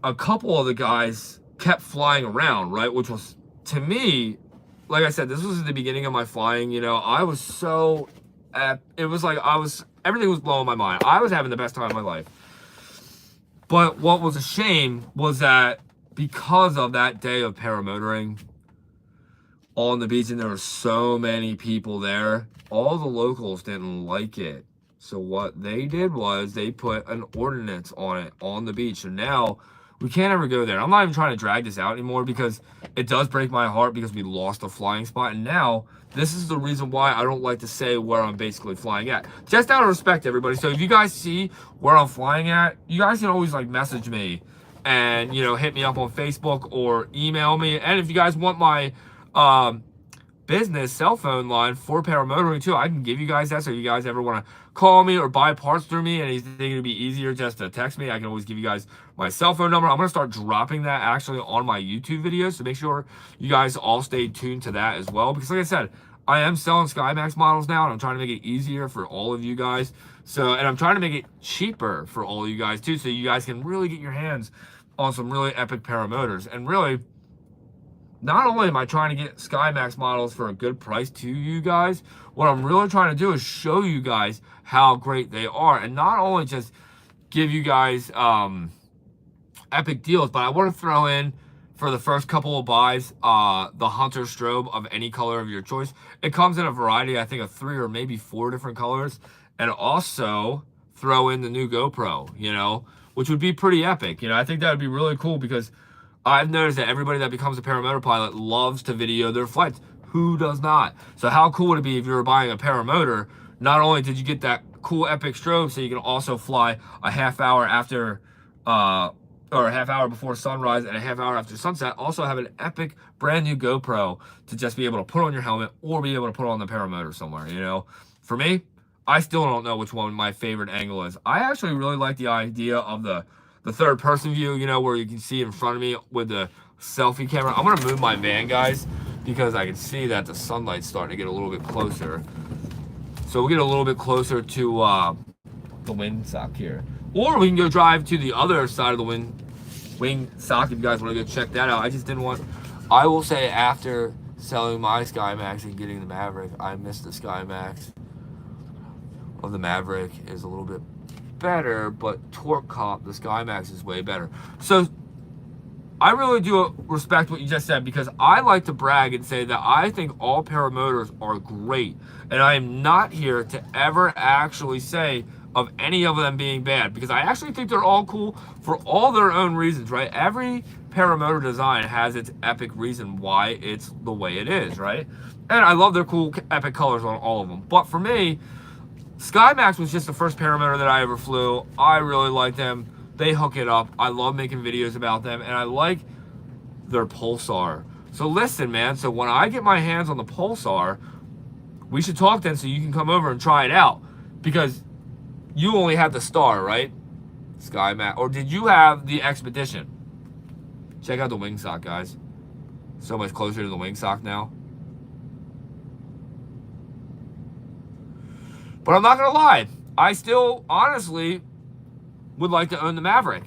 a couple of the guys kept flying around, right? Which was, to me, like I said, this was at the beginning of my flying. You know, I was so, it was like everything was blowing my mind. I was having the best time of my life. But what was a shame was that because of that day of paramotoring on the beach, and there were so many people there, all the locals didn't like it. So what they did was they put an ordinance on it on the beach. And now we can't ever go there. I'm not even trying to drag this out anymore because it does break my heart because we lost a flying spot. And now this is the reason why I don't like to say where I'm basically flying at. Just out of respect, everybody. So if you guys see where I'm flying at, you guys can always like message me and, you know, hit me up on Facebook or email me. And if you guys want my business cell phone line for paramotoring too, I can give you guys that. So if you guys ever want to call me or buy parts through me and you think it'd be easier just to text me, I can always give you guys my cell phone number. I'm going to start dropping that actually on my YouTube videos, so make sure you guys all stay tuned to that as well, because like I said, I am selling SkyMax models now, and I'm trying to make it easier for all of you guys. So, and I'm trying to make it cheaper for all of you guys too, so you guys can really get your hands on some really epic paramotors. And really, not only am I trying to get SkyMax models for a good price to you guys, what I'm really trying to do is show you guys how great they are. And not only just give you guys epic deals, but I want to throw in, for the first couple of buys, the Hunter strobe of any color of your choice. It comes in a variety, I think, of 3 or maybe 4 different colors. And also throw in the new GoPro, you know, which would be pretty epic. You know, I think that would be really cool because I've noticed that everybody that becomes a paramotor pilot loves to video their flights. Who does not? So how cool would it be if you were buying a paramotor? Not only did you get that cool epic strobe, so you can also fly a half hour after, or a half hour before sunrise and a half hour after sunset. Also have an epic brand new GoPro to just be able to put on your helmet or be able to put on the paramotor somewhere, you know? For me, I still don't know which one my favorite angle is. I actually really like the idea of the third person view, you know, where you can see in front of me with the selfie camera. I'm gonna move my van, guys, because I can see that the sunlight's starting to get a little bit closer. So we'll get a little bit closer to the windsock here. Or we can go drive to the other side of the wing sock if you guys want to go check that out. I just didn't want, I will say, after selling my SkyMax and getting the Maverick, I missed the SkyMax of the Maverick is a little bit better, but torque comp, the SkyMax is way better. So I really do respect what you just said, because I like to brag and say that I think all paramotors are great, and I am not here to ever actually say of any of them being bad, because I actually think they're all cool for all their own reasons, right? Every paramotor design has its epic reason why it's the way it is, right? And I love their cool epic colors on all of them. But for me, SkyMax was just the first paramotor that I ever flew. I really like them. They hook it up. I love making videos about them, and I like their Pulsar. So listen, man, so when I get my hands on the Pulsar, we should talk then so you can come over and try it out, because you only had the Star, right? SkyMax. Or did you have the Expedition? Check out the wingsock, guys. So much closer to the wingsock now. But I'm not gonna lie, I still honestly would like to own the Maverick.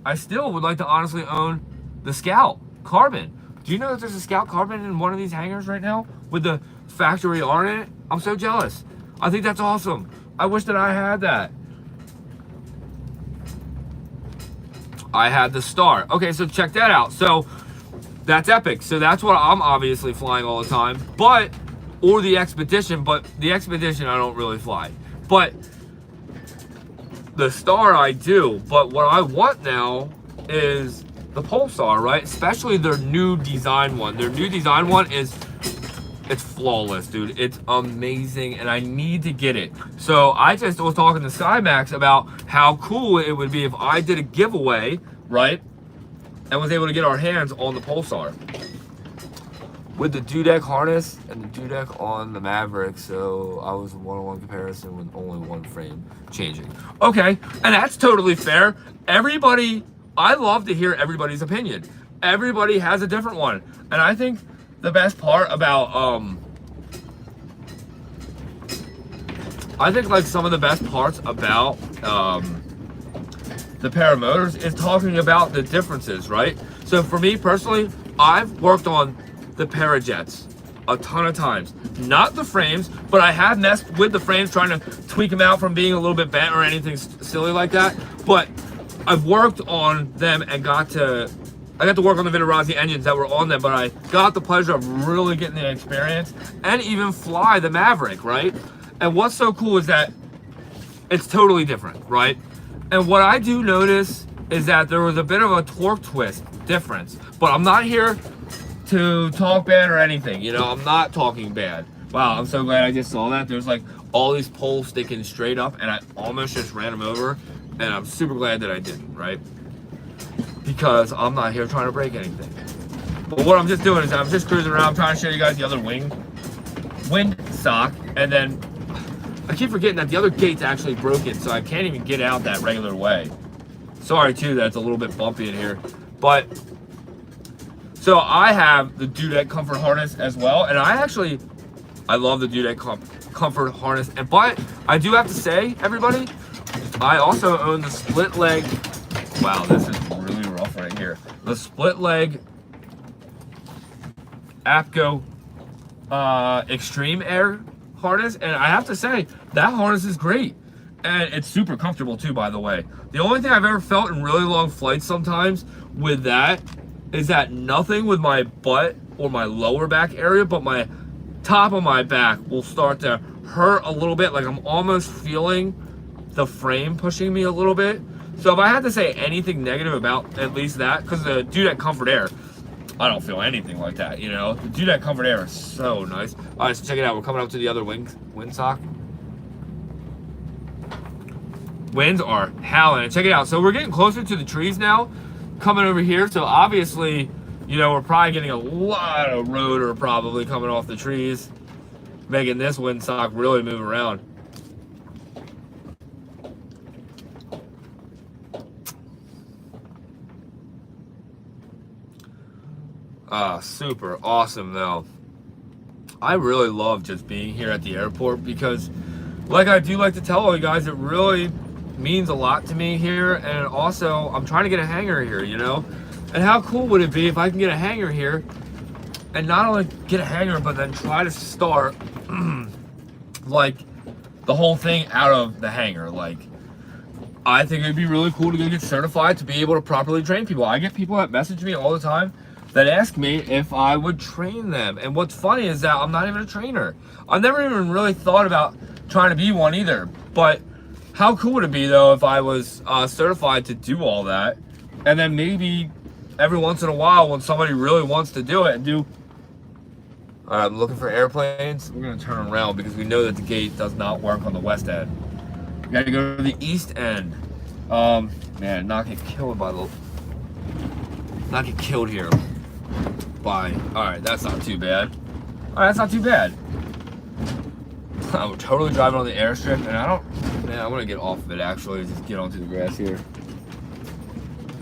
I still would like to honestly own the Scout Carbon. Do you know that there's a Scout Carbon in one of these hangars right now with the factory art in it? I'm so jealous. I think that's awesome. I wish that I had that. I had the Star. Okay, so check that out. So that's epic. So that's what I'm obviously flying all the time. But, or the Expedition, but the Expedition I don't really fly. But the Star I do. But what I want now is the Pulsar, right? Especially their new design one. Their new design one is, it's flawless, dude. It's amazing, and I need to get it. So I just was talking to SkyMax about how cool it would be if I did a giveaway, right, and was able to get our hands on the Pulsar with the dudek harness and the dudek on the Maverick. So I was a one-on-one comparison with only one frame changing. Okay, and that's totally fair. Everybody, I love to hear everybody's opinion. Everybody has a different one, and I think the best part about I think like some of the best parts about the Paramotors is talking about the differences, right? So for me personally, I've worked on the Parajets a ton of times. Not the frames, but I have messed with the frames trying to tweak them out from being a little bit bent or anything silly like that. But I've worked on them and I got to work on the Viterazzi engines that were on them, but I got the pleasure of really getting the experience and even fly the Maverick, right? And what's so cool is that it's totally different, right? And what I do notice is that there was a bit of a torque twist difference, but I'm not here to talk bad or anything, you know, I'm not talking bad. Wow, I'm so glad I just saw that. There's like all these poles sticking straight up and I almost just ran them over, and I'm super glad that I didn't, right? Because I'm not here trying to break anything. But what I'm just doing is I'm just cruising around trying to show you guys the other wind sock, and then I keep forgetting that the other gate's actually broken, so I can't even get out that regular way. Sorry too that it's a little bit bumpy in here, but so I have the dudek comfort harness as well, and I love the dudek comfort harness. And but I do have to say, everybody, I also own the split leg. Wow, this is really rough right here. The split leg APCO Extreme Air harness, and I have to say that harness is great, and it's super comfortable too, by the way. The only thing I've ever felt in really long flights sometimes with that is that nothing with my butt or my lower back area, but my top of my back will start to hurt a little bit, like I'm almost feeling the frame pushing me a little bit. So if I had to say anything negative about at least that, because the dudek comfort air, I don't feel anything like that, you know. The dudek comfort air is so nice. All right, so check it out. We're coming up to the other windsock. Winds are howling. Check it out. So we're getting closer to the trees now, coming over here. So obviously, you know, we're probably getting a lot of rotor probably coming off the trees, making this windsock really move around. Super awesome though. I really love just being here at the airport because, like I do like to tell all you guys, it really means a lot to me here, and also I'm trying to get a hangar here, you know. And how cool would it be if I can get a hangar here, and not only get a hangar, but then try to start like the whole thing out of the hangar. Like, I think it'd be really cool to go get certified to be able to properly train people. I get people that message me all the time that ask me if I would train them. And what's funny is that I'm not even a trainer. I've never even really thought about trying to be one either. But how cool would it be though if I was certified to do all that, and then maybe every once in a while when somebody really wants to do it and do, I'm looking for airplanes. We're gonna turn around because we know that the gate does not work on the west end. We gotta go to the east end. Man, not get killed here by, all right, that's not too bad. All right, that's not too bad. I'm totally driving on the airstrip, and I want to get off of it actually, just get onto the grass here.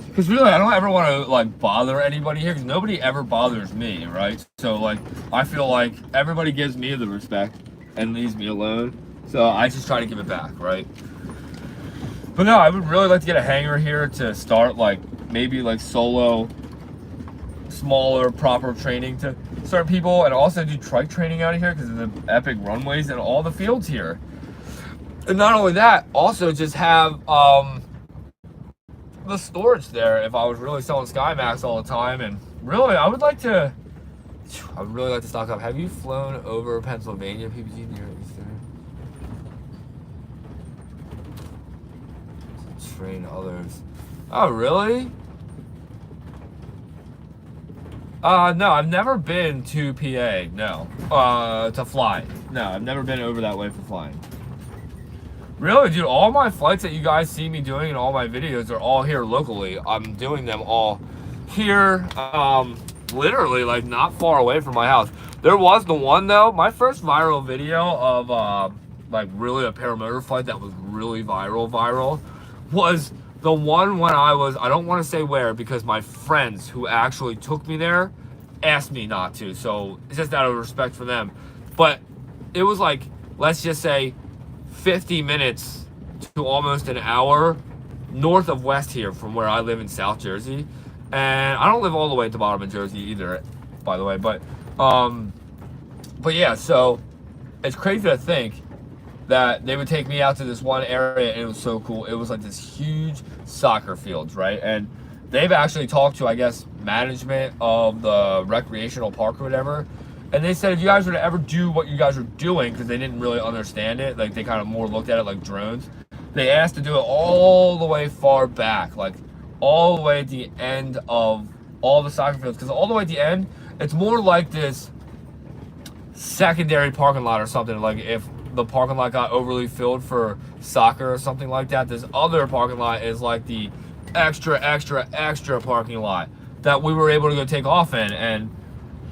Because really, I don't ever want to like bother anybody here, because nobody ever bothers me, right? So like, I feel like everybody gives me the respect and leaves me alone. So I just try to give it back, right? But no, I would really like to get a hangar here to start like maybe like solo, smaller, proper training to certain people, and also do trike training out of here because of the epic runways and all the fields here. And not only that, also just have the storage there if I was really selling SkyMax all the time. And really, I would really like to stock up. Have you flown over Pennsylvania, PPG near Eastern? Train others. Oh, really? No, I've never been to PA, no. To fly. No, I've never been over that way for flying. Really, dude, all my flights that you guys see me doing in all my videos are all here locally. I'm doing them all here, literally like not far away from my house. There was the one though, my first viral video of like really a paramotor flight that was really viral was the one when I don't want to say where because my friends who actually took me there asked me not to, so it's just out of respect for them. But it was like, let's just say 50 minutes to almost an hour north of west here from where I live in South Jersey. And I don't live all the way at the bottom of Jersey either, by the way, but yeah, so it's crazy to think that they would take me out to this one area and it was so cool. It was like this huge soccer fields, right? And they've actually talked to, I guess, management of the recreational park or whatever. And they said if you guys were to ever do what you guys were doing, because they didn't really understand it, like they kind of more looked at it like drones, they asked to do it all the way far back, like all the way at the end of all the soccer fields. Because all the way at the end, it's more like this secondary parking lot or something. Like if the parking lot got overly filled for soccer or something like that, this other parking lot is like the extra parking lot that we were able to go take off in. And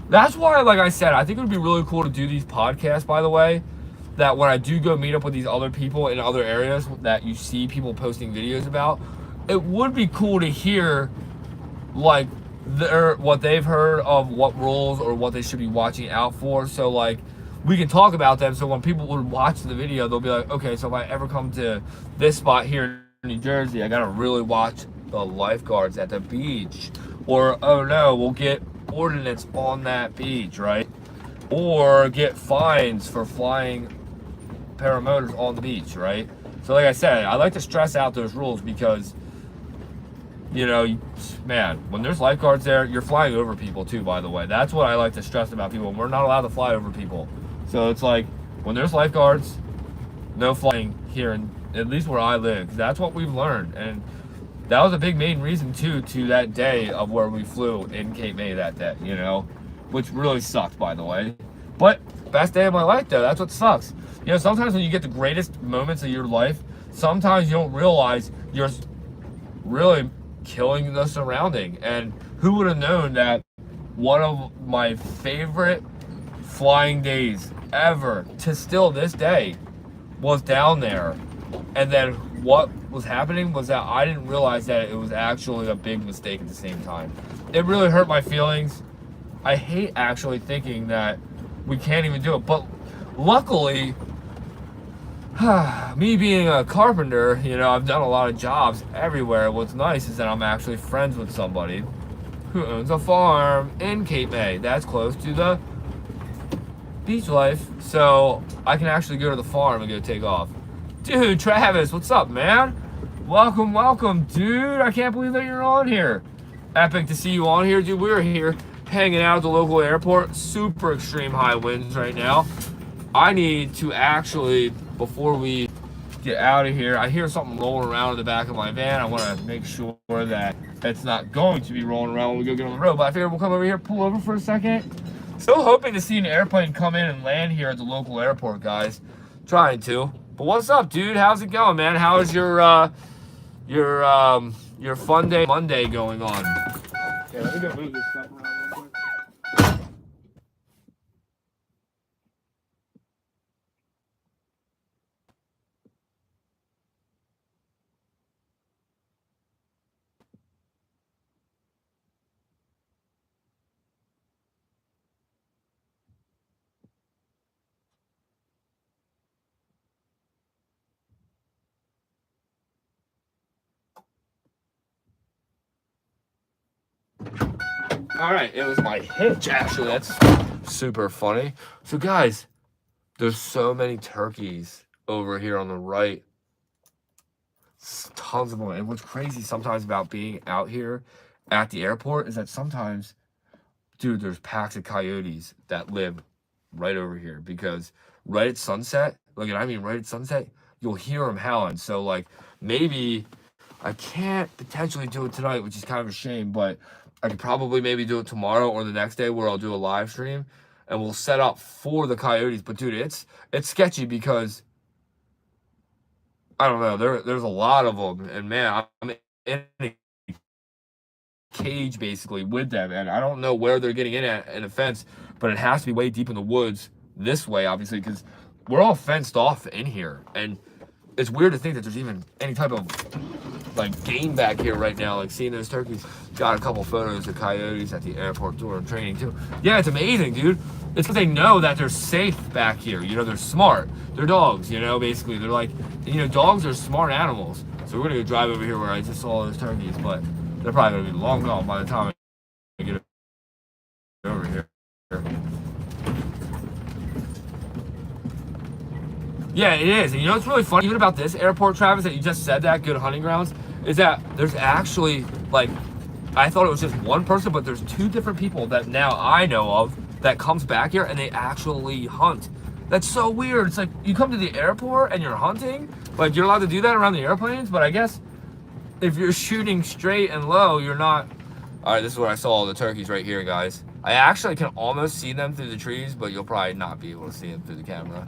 that's why, like I said, I think it would be really cool to do these podcasts, by the way, that when I do go meet up with these other people in other areas that you see people posting videos about, it would be cool to hear like what they've heard of what rules or what they should be watching out for, so like we can talk about them, so when people would watch the video they'll be like, okay, so if I ever come to this spot here in New Jersey, I gotta really watch the lifeguards at the beach, or oh no, we'll get ordinance on that beach, right? Or get fines for flying paramotors on the beach, right? So like I said, I like to stress out those rules because, you know, man, when there's lifeguards there, you're flying over people too, by the way. That's what I like to stress about people. We're not allowed to fly over people. So it's like, when there's lifeguards, no flying here, in, at least where I live. 'Cause that's what we've learned. And that was a big main reason too, to that day of where we flew in Cape May that day, you know, which really sucked, by the way. But best day of my life though, that's what sucks. You know, sometimes when you get the greatest moments of your life, sometimes you don't realize you're really killing the surrounding. And who would have known that one of my favorite flying days ever to still this day was down there. And then what was happening was that I didn't realize that it was actually a big mistake at the same time. It really hurt my feelings. I hate actually thinking that we can't even do it, but luckily, me being a carpenter, you know, I've done a lot of jobs everywhere. What's nice is that I'm actually friends with somebody who owns a farm in Cape May that's close to the beach life, so I can actually go to the farm and go take off. Dude, Travis, what's up, man? Welcome, dude. I can't believe that you're on here. Epic to see you on here, dude. We're here hanging out at the local airport. Super extreme high winds right now. I need to actually, before we get out of here, I hear something rolling around in the back of my van. I want to make sure that it's not going to be rolling around when we go get on the road, but I figured we'll come over here, pull over for a second. Still hoping to see an airplane come in and land here at the local airport, guys. Trying to. But what's up, dude? How's it going, man? How is your fun day Monday going on? Yeah, let me go move this stuff around real quick. All right, it was my hitch, actually. That's super funny. So, guys, there's so many turkeys over here on the right. Tons of them. And what's crazy sometimes about being out here at the airport is that sometimes, dude, there's packs of coyotes that live right over here, because right at sunset, like, and I mean right at sunset, you'll hear them howling. So, like, maybe I can't potentially do it tonight, which is kind of a shame, but I could probably maybe do it tomorrow or the next day, where I'll do a live stream and we'll set up for the coyotes. But dude, it's sketchy because I don't know, there's a lot of them, and man, I'm in cage basically with them, and I don't know where they're getting in at in a fence, but it has to be way deep in the woods this way, obviously, because we're all fenced off in here, and it's weird to think that there's even any type of like game back here right now. Like seeing those turkeys. Got a couple photos of coyotes at the airport door and training too. Yeah, it's amazing, dude. It's because they know that they're safe back here. You know, they're smart. They're dogs. You know, basically, they're like, you know, dogs are smart animals. So we're gonna go drive over here where I just saw those turkeys, but they're probably gonna be long gone by the time I get over here. Yeah, it is. And you know what's really funny even about this airport, Travis, that you just said that, good hunting grounds, is that there's actually, like, I thought it was just one person, but there's 2 different people that now I know of that comes back here and they actually hunt. That's so weird. It's like you come to the airport and you're hunting. Like, you're allowed to do that around the airplanes, but I guess if you're shooting straight and low, you're not. All right, this is where I saw all the turkeys right here, guys. I actually can almost see them through the trees, but you'll probably not be able to see them through the camera.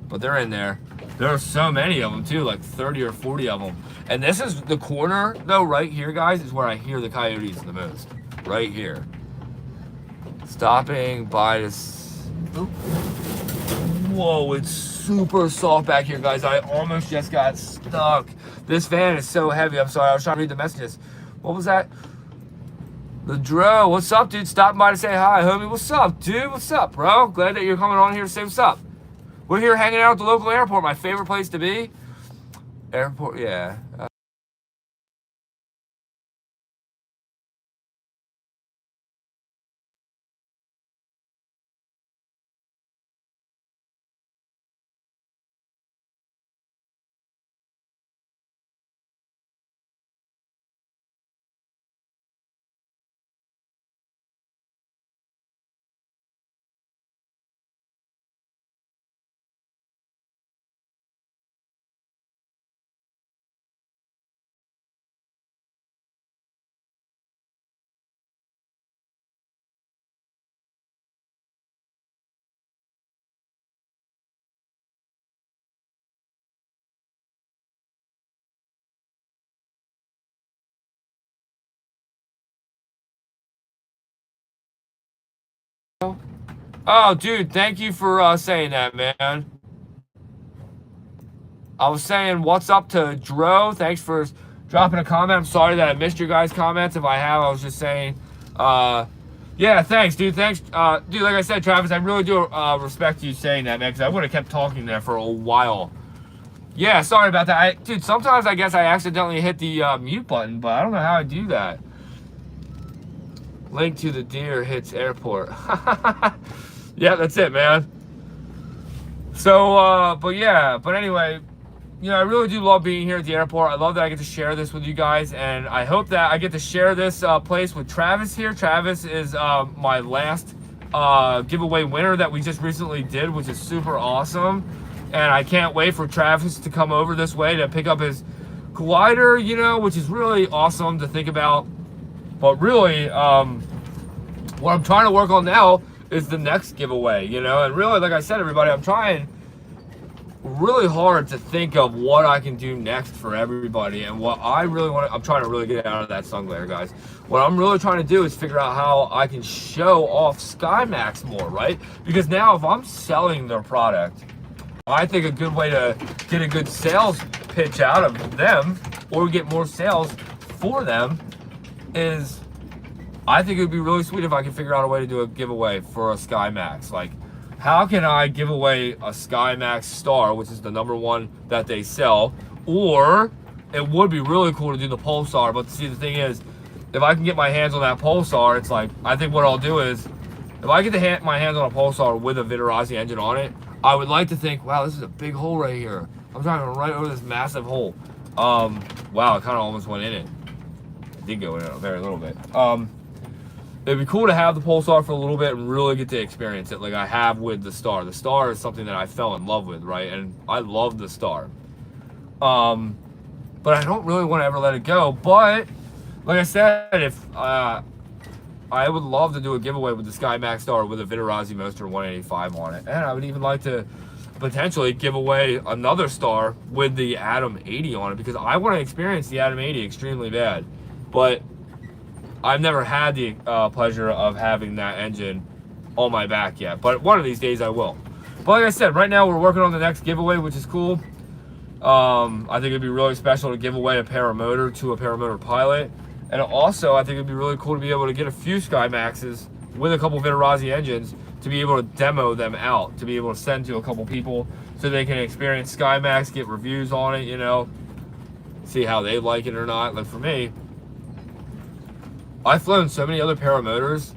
But they're in there. There are so many of them too, like 30 or 40 of them. And this is the corner though, right here, guys, is where I hear the coyotes the most. Right here. Stopping by this. Whoa, it's super soft back here, guys. I almost just got stuck. This van is so heavy. I'm sorry, I was trying to read the messages. What was that? The Dro, what's up, dude? Stopping by to say hi, homie. What's up, dude? What's up, bro? Glad that you're coming on here to say what's up. We're here hanging out at the local airport, my favorite place to be. Airport, yeah. Oh, dude, thank you for saying that, man. I was saying what's up to Dro. Thanks for dropping a comment. I'm sorry that I missed your guys' comments. If I have, I was just saying, yeah, thanks, dude. Thanks, dude. Like I said, Travis, I really do respect you saying that, man, because I would have kept talking there for a while. Yeah, sorry about that. Dude, sometimes I guess I accidentally hit the mute button, but I don't know how I do that. Link to the deer hits airport. Yeah, that's it, man. So, but yeah, but anyway, you know, I really do love being here at the airport. I love that I get to share this with you guys, and I hope that I get to share this place with Travis here. Travis is my last giveaway winner that we just recently did, which is super awesome. And I can't wait for Travis to come over this way to pick up his glider, you know, which is really awesome to think about. But really, what I'm trying to work on now is the next giveaway, you know. And really, like I said, everybody, I'm trying really hard to think of what I can do next for everybody, and what I really want to, I'm trying to really get out of that sun glare, guys. What I'm really trying to do is figure out how I can show off SkyMax more, right? Because now if I'm selling their product, I think a good way to get a good sales pitch out of them or get more sales for them is, I think it would be really sweet if I could figure out a way to do a giveaway for a SkyMax. Like, how can I give away a SkyMax Star, which is the #1 that they sell? Or it would be really cool to do the Pulsar, but see, the thing is, if I can get my hands on that Pulsar, it's like, I think what I'll do is, if I get my hands on a Pulsar with a Vitarazi engine on it, I would like to think, wow, this is a big hole right here. I'm driving right over this massive hole. Wow, I kind of almost went in it. I did go in it a very little bit. It'd be cool to have the Pulsar for a little bit and really get to experience it like I have with the Star. The Star is something that I fell in love with, right? And I love the Star. But I don't really want to ever let it go. But, like I said, if I would love to do a giveaway with the SkyMax Star with a Vitarazi Monster 185 on it. And I would even like to potentially give away another Star with the Atom 80 on it, because I want to experience the Atom 80 extremely bad. But I've never had the pleasure of having that engine on my back yet, but one of these days I will. But like I said, right now we're working on the next giveaway, which is cool. I think it'd be really special to give away a Paramotor to a Paramotor pilot. And also, I think it'd be really cool to be able to get a few SkyMaxes with a couple Vitarazi engines to be able to demo them out, to be able to send to a couple people so they can experience SkyMax, get reviews on it, you know, see how they like it or not. Like for me, I've flown so many other Paramotors.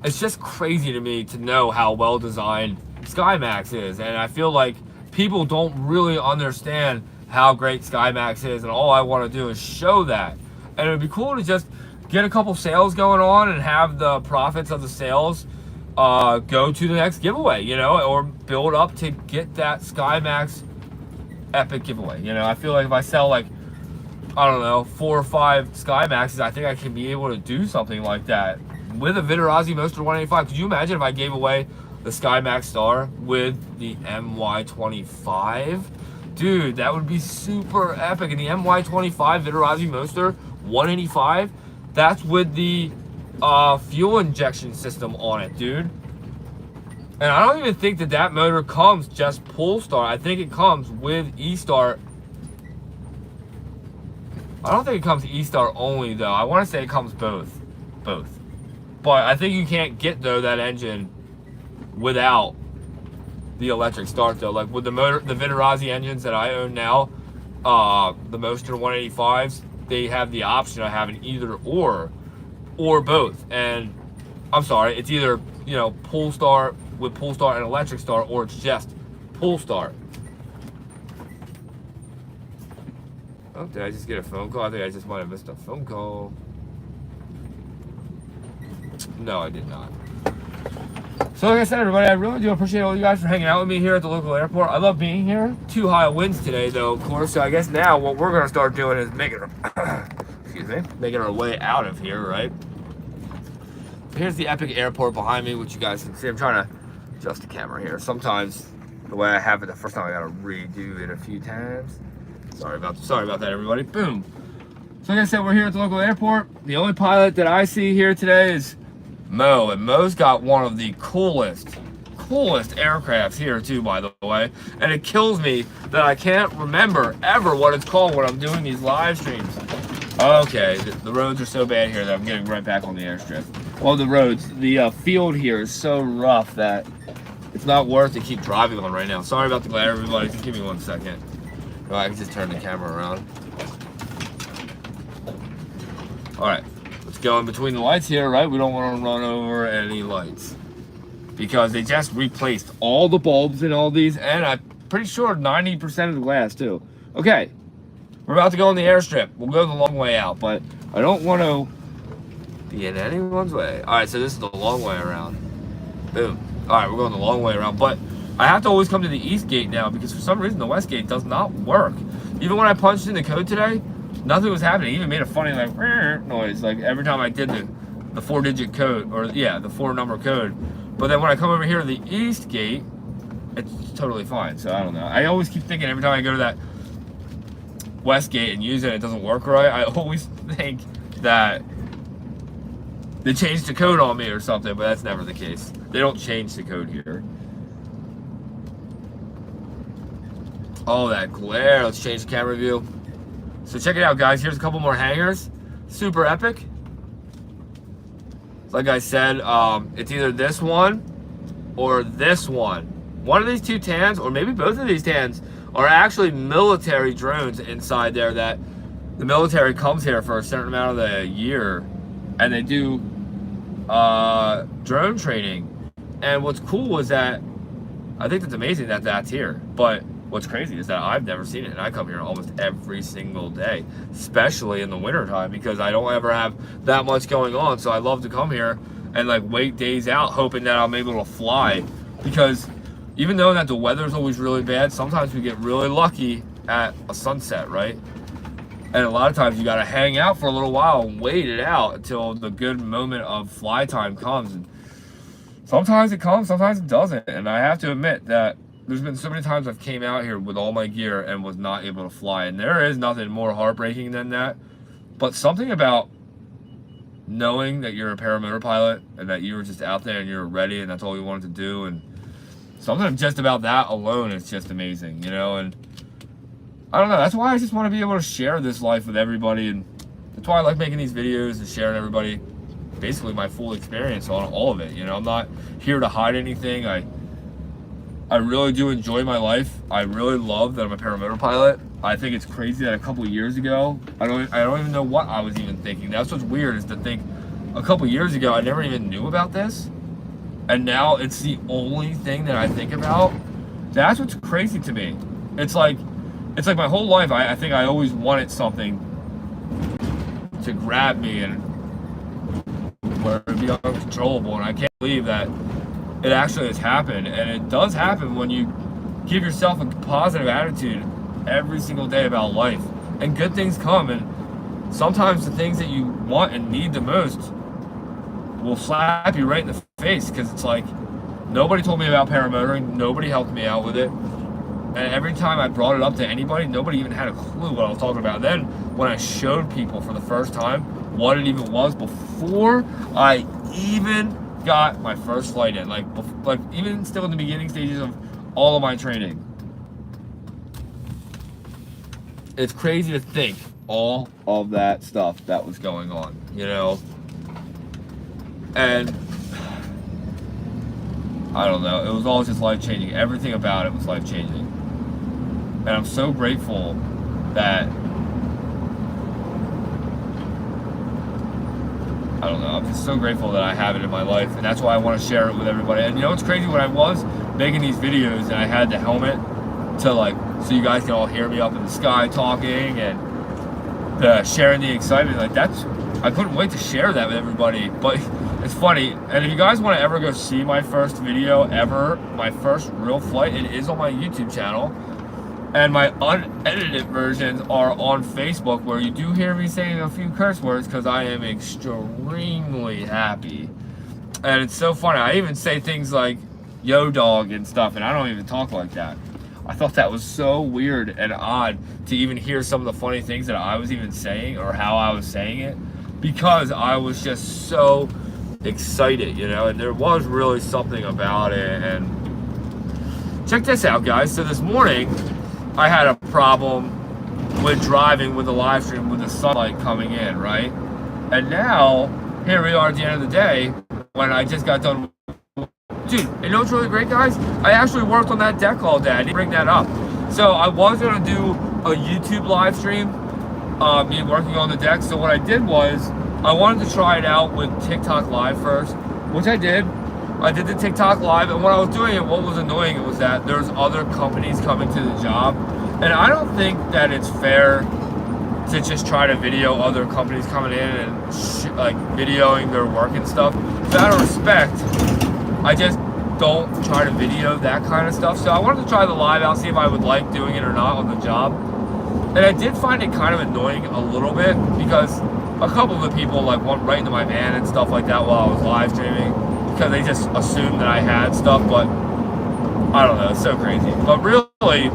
It's just crazy to me to know how well designed SkyMax is. And I feel like people don't really understand how great SkyMax is. And all I want to do is show that. And it would be cool to just get a couple sales going on and have the profits of the sales go to the next giveaway, you know, or build up to get that SkyMax epic giveaway. You know, I feel like if I sell like, I don't know, 4 or 5 SkyMaxes, I think I can be able to do something like that with a Vitarazi Moster 185. Could you imagine if I gave away the SkyMax Star with the MY25? Dude, that would be super epic. And the MY25 Vitarazi Moster 185, that's with the fuel injection system on it, dude. And I don't even think that that motor comes just Polestar. I think it comes with E-Star. I don't think it comes E-Star only, though. I want to say it comes both. But I think you can't get, though, that engine without the electric start, though. Like with the Vitarazi engines that I own now, the Moster 185s, they have the option of having either or both. And I'm sorry, it's either, you know, Polestar with Polestar and electric start, or it's just Polestar. Oh, did I just get a phone call? I think I just might have missed a phone call. No, I did not. So like I said, everybody, I really do appreciate all you guys for hanging out with me here at the local airport. I love being here. Too high winds today, though, of course. So I guess now what we're going to start doing is making our way out of here, right? Here's the epic airport behind me, which you guys can see. I'm trying to adjust the camera here. Sometimes the way I have it the first time, I got to redo it a few times. Sorry about that, everybody. Boom. So like I said, we're here at the local airport. The only pilot that I see here today is Mo, and Mo's got one of the coolest aircrafts here too, by the way. And it kills me that I can't remember ever what it's called when I'm doing these live streams. Okay, the roads are so bad here that I'm getting right back on the airstrip. Well, the field here is so rough that it's not worth to keep driving on right now. Sorry about the glare, everybody. Just give me 1 second. Oh, I can just turn the camera around. All right, let's go in between the lights here, right? We don't want to run over any lights because they just replaced all the bulbs in all these, and I'm pretty sure 90% of the glass too. Okay, we're about to go on the airstrip. We'll go the long way out, but I don't want to be in anyone's way. All right, so this is the long way around. Boom. All right, we're going the long way around, but I have to always come to the east gate now because for some reason the west gate does not work. Even when I punched in the code today, nothing was happening. It even made a funny like noise like every time I did the 4-digit code, or yeah, the 4-number code. But then when I come over here to the east gate, it's totally fine. So I don't know. I always keep thinking every time I go to that west gate and use it doesn't work right. I always think that they changed the code on me or something, but that's never the case. They don't change the code here. Oh, that glare. Let's change the camera view. So check it out, guys. Here's a couple more hangars. Super epic. Like I said, it's either this one or this one. One of these two tans, or maybe both of these tans, are actually military drones inside there that the military comes here for a certain amount of the year, and they do drone training. And what's cool is that I think it's amazing that that's here, but what's crazy is that I've never seen it, and I come here almost every single day, especially in the wintertime, because I don't ever have that much going on. So I love to come here and like wait days out hoping that I'm able to fly, because even though that the weather's always really bad, sometimes we get really lucky at a sunset, right? And a lot of times you got to hang out for a little while and wait it out until the good moment of fly time comes. And sometimes it comes, sometimes it doesn't. And I have to admit that there's been so many times I've came out here with all my gear and was not able to fly. And there is nothing more heartbreaking than that. But something about knowing that you're a paramotor pilot and that you were just out there and you're ready and that's all you wanted to do, and something just about that alone is just amazing, you know. And I don't know, that's why I just want to be able to share this life with everybody, and that's why I like making these videos and sharing everybody basically my full experience on all of it, you know. I'm not here to hide anything. I really do enjoy my life. I really love that I'm a paramotor pilot. I think it's crazy that a couple years ago, I don't even know what I was even thinking. That's what's weird, is to think a couple years ago I never even knew about this, and now it's the only thing that I think about. That's what's crazy to me. It's like my whole life I think I always wanted something to grab me and where it'd be uncontrollable, and I can't believe that it actually has happened. And it does happen when you give yourself a positive attitude every single day about life, and good things come. And sometimes the things that you want and need the most will slap you right in the face, because it's like, nobody told me about paramotoring, nobody helped me out with it, and every time I brought it up to anybody, nobody even had a clue what I was talking about. Then when I showed people for the first time what it even was, before I even got my first flight in, like even still in the beginning stages of all of my training, it's crazy to think all of that stuff that was going on, you know. And I don't know, it was all just life-changing. Everything about it was life-changing, and I'm so grateful that, I don't know, I'm just so grateful that I have it in my life, and that's why I want to share it with everybody. And you know what's crazy, when I was making these videos and I had the helmet to, like, so you guys can all hear me up in the sky talking and sharing the excitement, like, that's, I couldn't wait to share that with everybody. But it's funny, and if you guys want to ever go see my first video ever, my first real flight, it is on my YouTube channel, and my unedited versions are on Facebook, where you do hear me saying a few curse words because I am extremely happy. And it's so funny, I even say things like yo dog and stuff, and I don't even talk like that. I thought that was so weird and odd to even hear some of the funny things that I was even saying, or how I was saying it, because I was just so excited, you know. And there was really something about it. And check this out, guys. So this morning I had a problem with driving with the live stream with the sunlight coming in, right? And now here we are at the end of the day, when I just got done. Dude, you know what's really great, guys? I actually worked on that deck all day. I didn't bring that up. So I was gonna do a YouTube live stream, me working on the deck. So what I did was, I wanted to try it out with TikTok Live first, which I did. I did the TikTok Live, and when I was doing it, what was annoying was that there's other companies coming to the job, and I don't think that it's fair to just try to video other companies coming in and like videoing their work and stuff. So out of respect, I just don't try to video that kind of stuff. So I wanted to try the live out, see if I would like doing it or not on the job. And I did find it kind of annoying a little bit, because a couple of the people like went right into my van and stuff like that while I was live streaming, because they just assumed that I had stuff. But I don't know, it's so crazy. But really,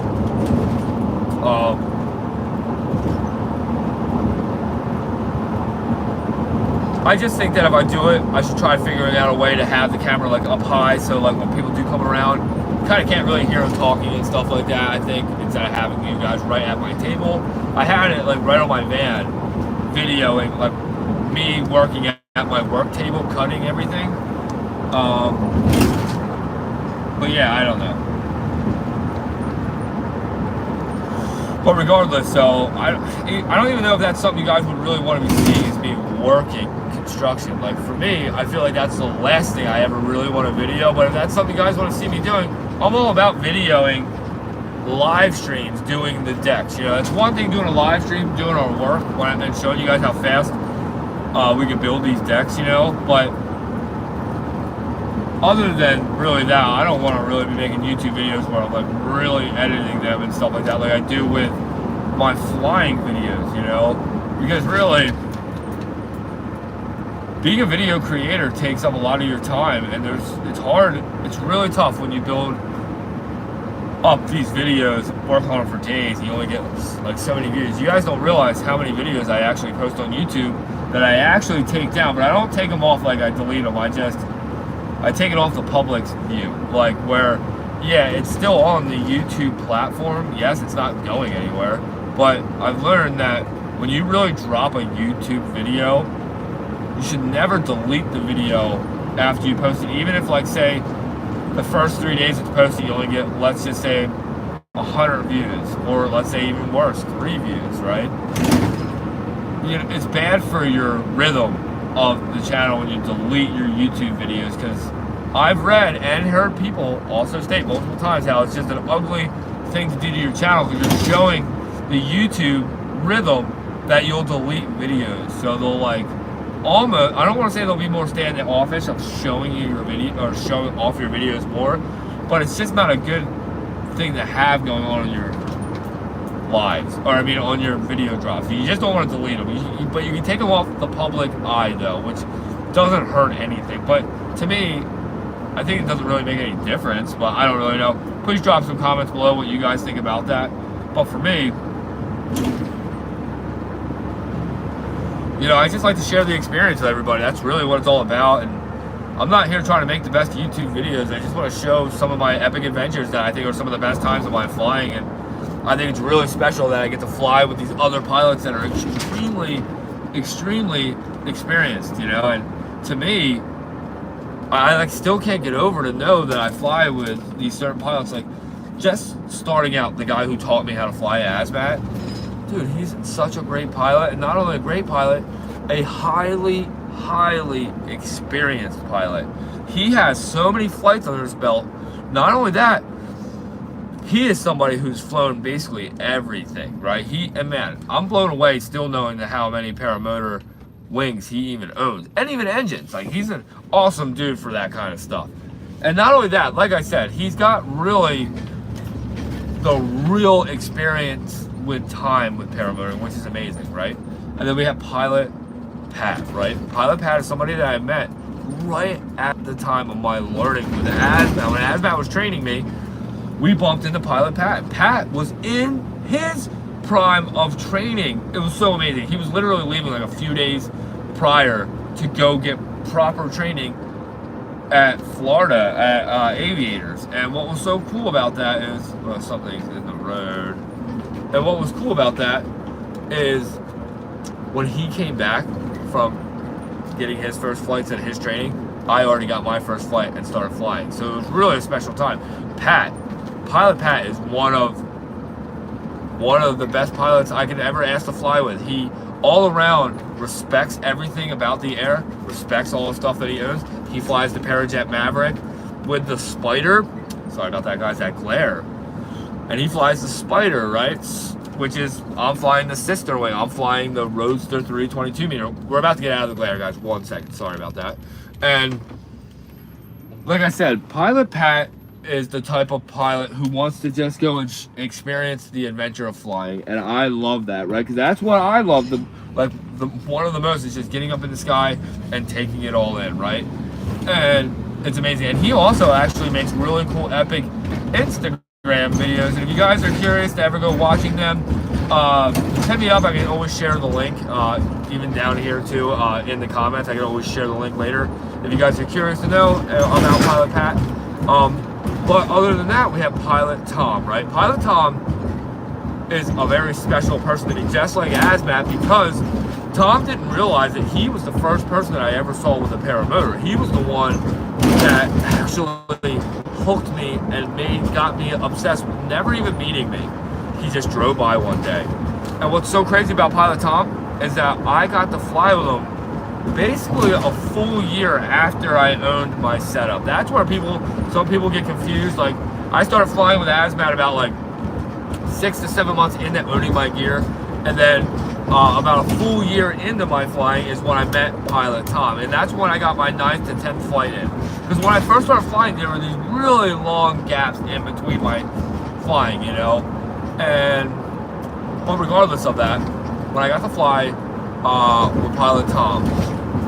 I just think that if I do it, I should try figuring out a way to have the camera like up high, so like when people do come around, kind of can't really hear them talking and stuff like that. I think instead of having you guys right at my table, I had it like right on my van, videoing like me working at my work table, cutting everything. But yeah, I don't know. But regardless, so I don't even know if that's something you guys would really want to be seeing, is me working construction. Like for me, I feel like that's the last thing I ever really want to video. But if that's something you guys want to see me doing, I'm all about videoing live streams, doing the decks. You know, it's one thing doing a live stream, doing our work, and showing you guys how fast we can build these decks, you know. But other than really that, I don't want to really be making YouTube videos where I'm like really editing them and stuff like that, like I do with my flying videos, you know. Because really, being a video creator takes up a lot of your time, and it's hard, it's really tough when you build up these videos, work on them for days, and you only get like so many views. You guys don't realize how many videos I actually post on YouTube that I actually take down, but I don't take them off like I delete them. I take it off the public's view, like where, yeah, it's still on the YouTube platform. Yes, it's not going anywhere, but I've learned that when you really drop a YouTube video, you should never delete the video after you post it. Even if, like, say, the first 3 days it's posted, you only get, let's just say, 100 views, or let's say even worse, 3 views, right? You know, it's bad for your rhythm of the channel when you delete your YouTube videos, because I've read and heard people also state multiple times how it's just an ugly thing to do to your channel, because you're showing the YouTube rhythm that you'll delete videos. So they'll, like, almost, I don't want to say they'll be more standoffish of showing you your video or showing off your videos more, but it's just not a good thing to have going on in your lives, or I mean on your video drops. You just don't want to delete them, but you can take them off the public eye though, which doesn't hurt anything. But to me, I think it doesn't really make any difference, but I don't really know. Please drop some comments below what you guys think about that. But for me, you know, I just like to share the experience with everybody. That's really what it's all about. And I'm not here trying to make the best YouTube videos. I just want to show some of my epic adventures that I think are some of the best times of my flying. And I think it's really special that I get to fly with these other pilots that are extremely, extremely experienced, you know. And to me, I like still can't get over to know that I fly with these certain pilots. Like, just starting out, the guy who taught me how to fly Azmat, dude, he's such a great pilot, and not only a great pilot, a highly experienced pilot. He has so many flights under his belt. Not only that, he is somebody who's flown basically everything, right? And man, I'm blown away still knowing how many Paramotor wings he even owns, and even engines. Like, he's an awesome dude for that kind of stuff. And not only that, like I said, he's got really the real experience with time with Paramotor, which is amazing, right? And then we have Pilot Pat, right? Pilot Pat is somebody that I met right at the time of my learning with Azmat. When Azmat was training me, we bumped into Pilot Pat. Pat was in his prime of training. It was so amazing. He was literally leaving like a few days prior to go get proper training at Florida at Aviators. And what was so cool about that is, well, something's in the road. And what was cool about that is when he came back from getting his first flights and his training, I already got my first flight and started flying. So it was really a special time. Pilot Pat is one of the best pilots I could ever ask to fly with. He all around respects everything about the air, respects all the stuff that he owns. He flies the Parajet Maverick with the Spider. Sorry about that, guys, that glare. And he flies the Spider, right? Which is, I'm flying the sister wing. I'm flying the Roadster 322 meter. We're about to get out of the glare, guys. 1 second. Sorry about that. And like I said, Pilot Pat is the type of pilot who wants to just go and experience the adventure of flying. And I love that, right? Because that's what I love. One of the most is just getting up in the sky and taking it all in, right? And it's amazing. And he also actually makes really cool, epic Instagram videos, and if you guys are curious to ever go watching them, hit me up. I can always share the link, even down here too, in the comments. I can always share the link later if you guys are curious to know about Pilot Pat. But other than that, we have Pilot Tom, right? Pilot Tom is a very special person to me, just like Azmat, because Tom didn't realize that he was the first person that I ever saw with a Paramotor. He was the one that actually hooked me and got me obsessed with never even meeting me. He just drove by one day. And what's so crazy about Pilot Tom is that I got to fly with him basically a full year after I owned my setup. That's where some people get confused. Like, I started flying with Azmat about like 6 to 7 months into owning my gear, and then about a full year into my flying is when I met Pilot Tom, and that's when I got my 9th to 10th flight in. Because when I first started flying, there were these really long gaps in between my flying, you know. But regardless of that, when I got to fly with Pilot Tom,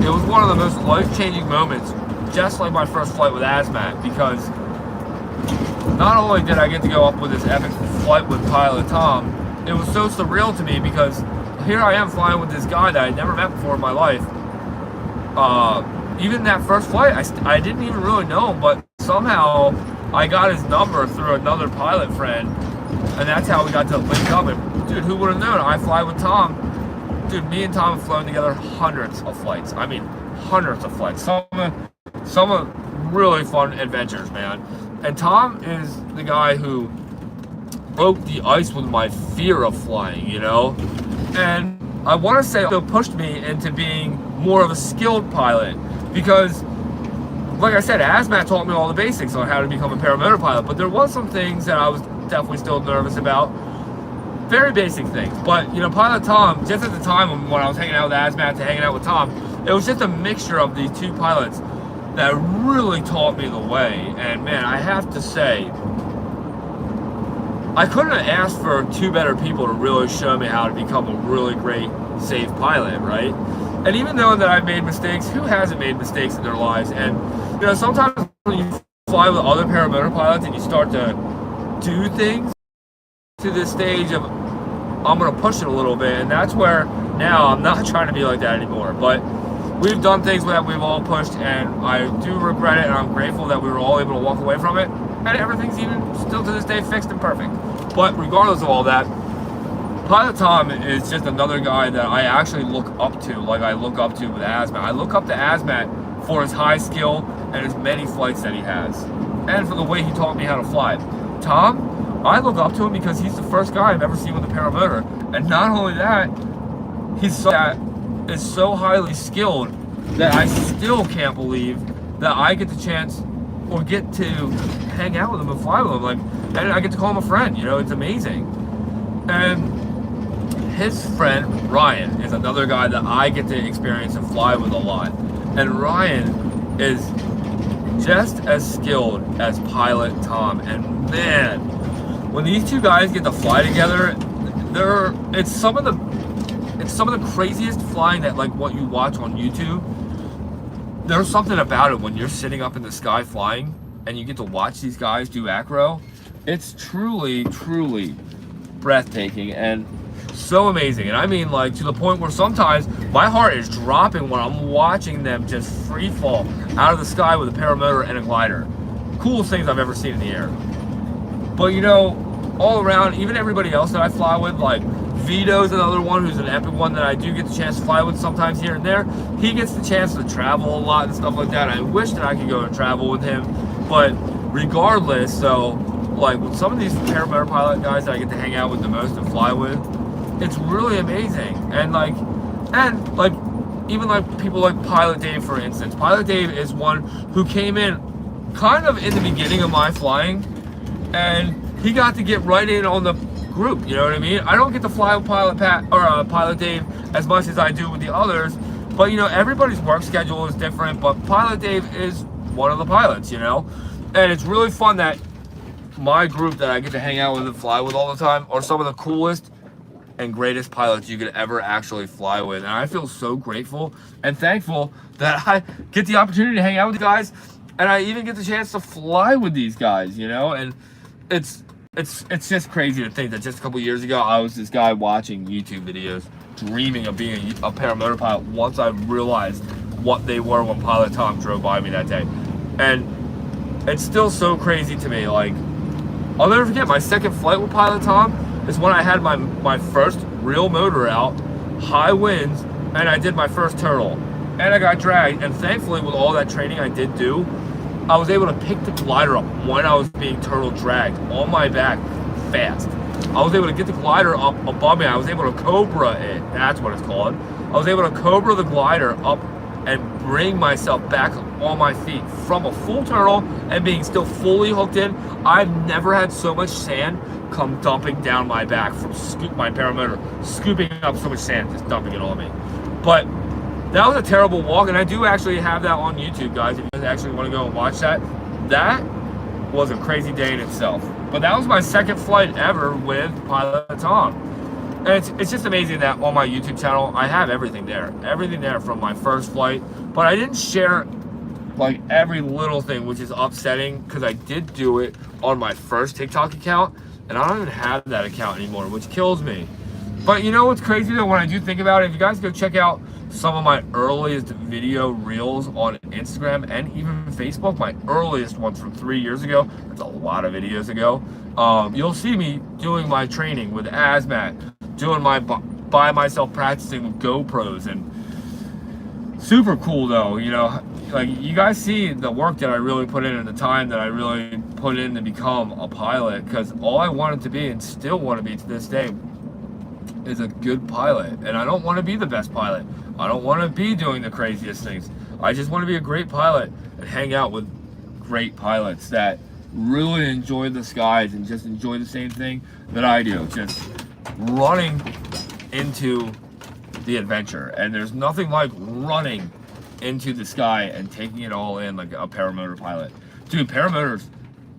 it was one of the most life-changing moments, just like my first flight with Azmat, because not only did I get to go up with this epic flight with Pilot Tom, it was so surreal to me because here I am flying with this guy that I never met before in my life. Even that first flight, I didn't even really know him, but somehow I got his number through another pilot friend, and that's how we got to link up. And dude, who would have known? I fly with Tom. Dude, me and Tom have flown together hundreds of flights. I mean, hundreds of flights. Some of really fun adventures, man. And Tom is the guy who broke the ice with my fear of flying, you know? And I want to say it pushed me into being more of a skilled pilot, because like I said, Asmat taught me all the basics on how to become a paramotor pilot, but there was some things that I was definitely still nervous about. Very basic things. But, you know, Pilot Tom, just at the time when I was hanging out with Asmat to hanging out with Tom, it was just a mixture of these two pilots that really taught me the way. And man, I have to say, I couldn't have asked for two better people to really show me how to become a really great, safe pilot, right? And even though that I've made mistakes, who hasn't made mistakes in their lives? And, you know, sometimes when you fly with other paramotor pilots and you start to do things to this stage of, I'm going to push it a little bit, and that's where now I'm not trying to be like that anymore. But we've done things that we've all pushed, and I do regret it, and I'm grateful that we were all able to walk away from it, and everything's even still to this day fixed and perfect. But regardless of all that, Pilot Tom is just another guy that I actually look up to, like I look up to with Asmat. I look up to Asmat for his high skill and his many flights that he has, and for the way he taught me how to fly. Tom, I look up to him because he's the first guy I've ever seen with a paramotor, and not only that, he's so highly skilled that I still can't believe that I get the chance or get to hang out with him and fly with him, like, and I get to call him a friend. You know, it's amazing. And his friend Ryan is another guy that I get to experience and fly with a lot, and Ryan is just as skilled as Pilot Tom. And man, when these two guys get to fly together, it's some of the craziest flying that, like, what you watch on YouTube. There's something about it when you're sitting up in the sky flying and you get to watch these guys do acro. It's truly, truly breathtaking and so amazing. And I mean, like, to the point where sometimes my heart is dropping when I'm watching them just free fall out of the sky with a paramotor and a glider. Coolest things I've ever seen in the air. But, you know, all around, even everybody else that I fly with, like Vito's another one who's an epic one that I do get the chance to fly with sometimes here and there. He gets the chance to travel a lot and stuff like that. I wish that I could go and travel with him. But regardless, so, like, with some of these paramotor pilot guys that I get to hang out with the most and fly with, it's really amazing. And even like people like Pilot Dave, for instance. Pilot Dave is one who came in kind of in the beginning of my flying, and he got to get right in on the group, you know what I mean? I don't get to fly with Pilot Dave as much as I do with the others, but, you know, everybody's work schedule is different, but Pilot Dave is one of the pilots, you know? And it's really fun that my group that I get to hang out with and fly with all the time are some of the coolest and greatest pilots you could ever actually fly with. And I feel so grateful and thankful that I get the opportunity to hang out with you guys, and I even get the chance to fly with these guys, you know? And it's just crazy to think that just a couple years ago, I was this guy watching YouTube videos, dreaming of being a paramotor pilot once I realized what they were when Pilot Tom drove by me that day. And it's still so crazy to me. Like, I'll never forget my second flight with Pilot Tom is when I had my first real motor out, high winds, and I did my first turtle. And I got dragged, and thankfully with all that training I did do, I was able to pick the glider up when I was being turtle dragged on my back fast. I was able to get the glider up above me. I was able to cobra it. That's what it's called. I was able to cobra the glider up and bring myself back on my feet from a full turtle and being still fully hooked in. I've never had so much sand come dumping down my back from my paramotor, scooping up so much sand, just dumping it on me. But that was a terrible walk, and I do actually have that on YouTube, guys. If you guys actually want to go and watch that, that was a crazy day in itself. But that was my second flight ever with Pilot Tom. And it's just amazing that on my YouTube channel, I have everything there from my first flight. But I didn't share, like, every little thing, which is upsetting, because I did do it on my first TikTok account, and I don't even have that account anymore, which kills me. But you know what's crazy though, when I do think about it, if you guys go check out some of my earliest video reels on Instagram and even Facebook, my earliest ones from 3 years ago, that's a lot of videos ago, you'll see me doing my training with Asmat, doing my by myself practicing with GoPros, and super cool though, you know, like you guys see the work that I really put in and the time that I really put in to become a pilot, because all I wanted to be and still want to be to this day is a good pilot. And I don't want to be the best pilot. I don't want to be doing the craziest things. I just want to be a great pilot and hang out with great pilots that really enjoy the skies and just enjoy the same thing that I do, just running into the adventure. And there's nothing like running into the sky and taking it all in like a paramotor pilot. Dude, paramotors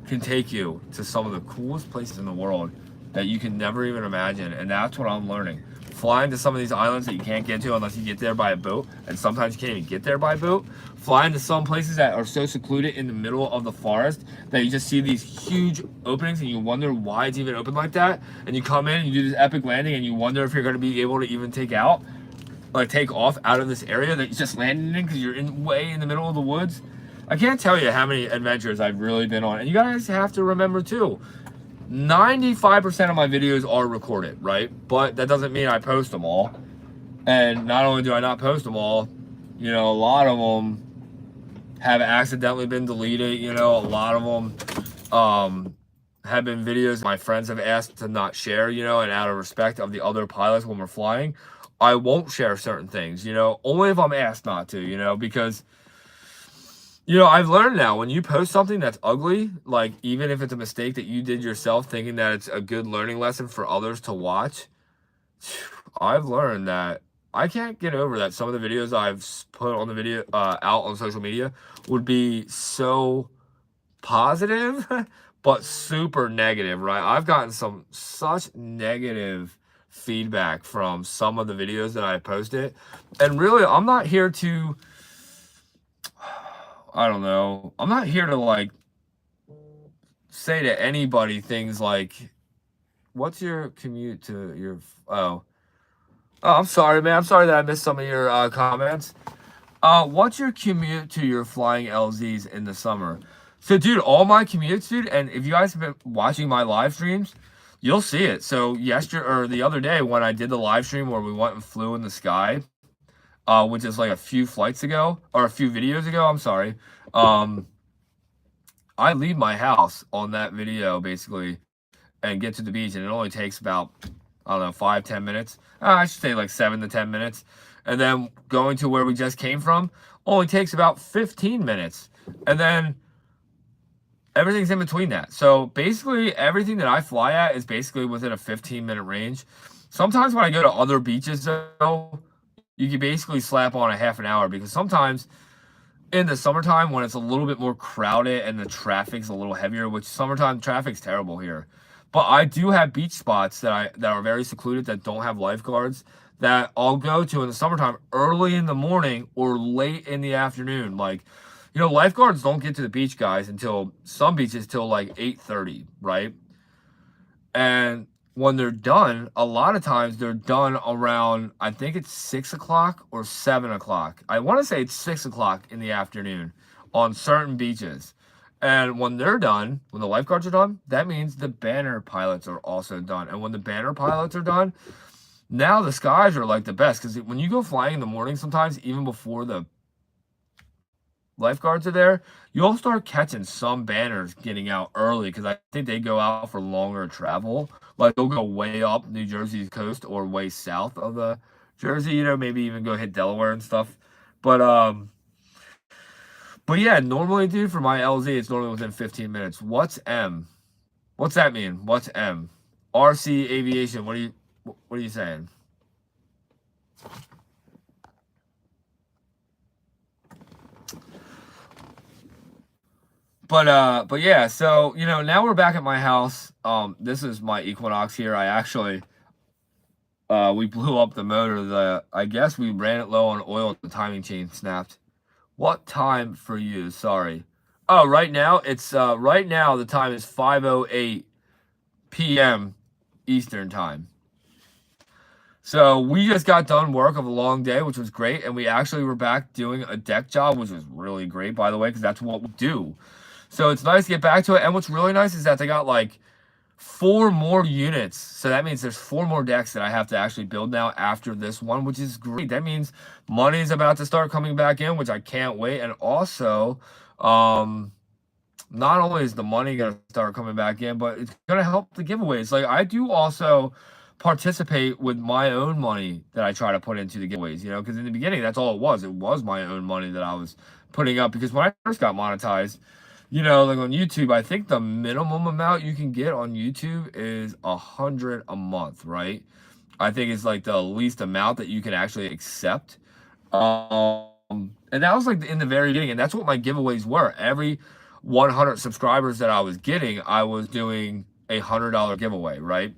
can take you to some of the coolest places in the world that you can never even imagine, and that's what I'm learning. Flying to some of these islands that you can't get to unless you get there by a boat, and sometimes you can't even get there by boat. Flying to some places that are so secluded in the middle of the forest that you just see these huge openings and you wonder why it's even open like that. And you come in and you do this epic landing and you wonder if you're going to be able to even take off out of this area that you just landed in because you're way in the middle of the woods. I can't tell you how many adventures I've really been on. And you guys have to remember too, 95% of my videos are recorded, right? But that doesn't mean I post them all. And not only do I not post them all, you know, a lot of them have accidentally been deleted. You know, a lot of them have been videos my friends have asked to not share, you know, and out of respect of the other pilots when we're flying, I won't share certain things, you know, only if I'm asked not to, you know, because, you know, I've learned now when you post something that's ugly, like even if it's a mistake that you did yourself thinking that it's a good learning lesson for others to watch, I've learned that I can't get over that some of the videos I've put on the video out on social media would be so positive but super negative, right? I've gotten such negative feedback from some of the videos that I posted, and really I'm not here to, I don't know, I'm not here to like say to anybody things like, what's your commute to your I'm sorry, man, I'm sorry that I missed some of your comments. What's your commute to your flying LZs in the summer? So dude, all my commutes, dude, and if you guys have been watching my live streams, you'll see it. So yesterday or the other day when I did the live stream where we went and flew in the sky, which is like a few flights ago or a few videos ago, I'm sorry. I leave my house on that video basically and get to the beach, and it only takes about, I don't know, 5-10 minutes. I should say like 7 to 10 minutes. And then going to where we just came from only takes about 15 minutes. And then everything's in between that. So basically everything that I fly at is basically within a 15-minute range. Sometimes when I go to other beaches though, you can basically slap on a half an hour, because sometimes in the summertime when it's a little bit more crowded and the traffic's a little heavier, which summertime traffic's terrible here. But I do have beach spots that are very secluded that don't have lifeguards that I'll go to in the summertime early in the morning or late in the afternoon. Like, you know, lifeguards don't get to the beach, guys, until some beaches till like 8:30, right? And when they're done, a lot of times they're done around, I think it's 6 o'clock or 7 o'clock. I want to say it's 6 o'clock in the afternoon on certain beaches. And when they're done, when the lifeguards are done, that means the banner pilots are also done. And when the banner pilots are done, now the skies are like the best. Because when you go flying in the morning, sometimes even before the lifeguards are there, you'll start catching some banners getting out early, because I think they go out for longer travel. Like they'll go way up New Jersey's coast or way south of the Jersey, you know, maybe even go hit Delaware and stuff. But yeah, normally, dude, for my LZ, it's normally within 15 minutes. What's M? What's that mean? What's M? RC Aviation. What are you saying? But yeah, so you know, now we're back at my house. This is my Equinox here. I actually we blew up the motor. I guess we ran it low on oil. The timing chain snapped. What time for you? Sorry. Oh, right now it's right now the time is 5:08 p.m. Eastern time. So we just got done work of a long day, which was great, and we actually were back doing a deck job, which was really great, by the way, because that's what we do. So it's nice to get back to it. And what's really nice is that they got like 4 more units. So that means there's 4 more decks that I have to actually build now after this one, which is great. That means money is about to start coming back in, which I can't wait. And also, not only is the money going to start coming back in, but it's going to help the giveaways. Like I do also participate with my own money that I try to put into the giveaways, because in the beginning, that's all it was. It was my own money that I was putting up because when I first got monetized, like on YouTube, I think the minimum amount you can get on YouTube is 100 a month, right? I think it's like the least amount that you can actually accept. And that was like in the very beginning, and that's what my giveaways were. Every 100 subscribers that I was getting, I was doing a $100 giveaway, right?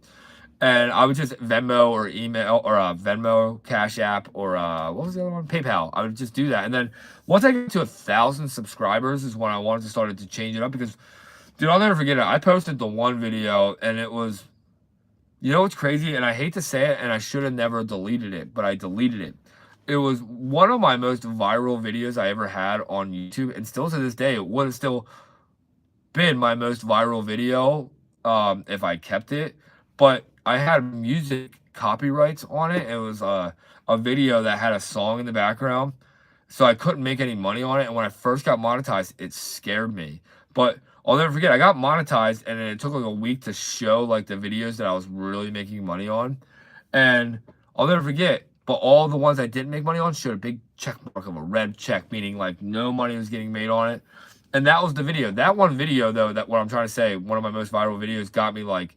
And I would just Venmo or email or Venmo, Cash App, or what was the other one? PayPal. I would just do that. And then once I get to 1,000 subscribers is when I wanted to start to change it up because, dude, I'll never forget it. I posted the one video and it was, what's crazy? And I hate to say it, and I should have never deleted it, but I deleted it. It was one of my most viral videos I ever had on YouTube, and still to this day, it would have still been my most viral video if I kept it. But I had music copyrights on it. It was a video that had a song in the background, so I couldn't make any money on it. And when I first got monetized, it scared me. But I'll never forget, I got monetized, and it took like a week to show like the videos that I was really making money on. And I'll never forget, but all the ones I didn't make money on showed a big check mark of a red check, meaning like no money was getting made on it. And that was the video. That one video, though, that what I'm trying to say, one of my most viral videos, got me like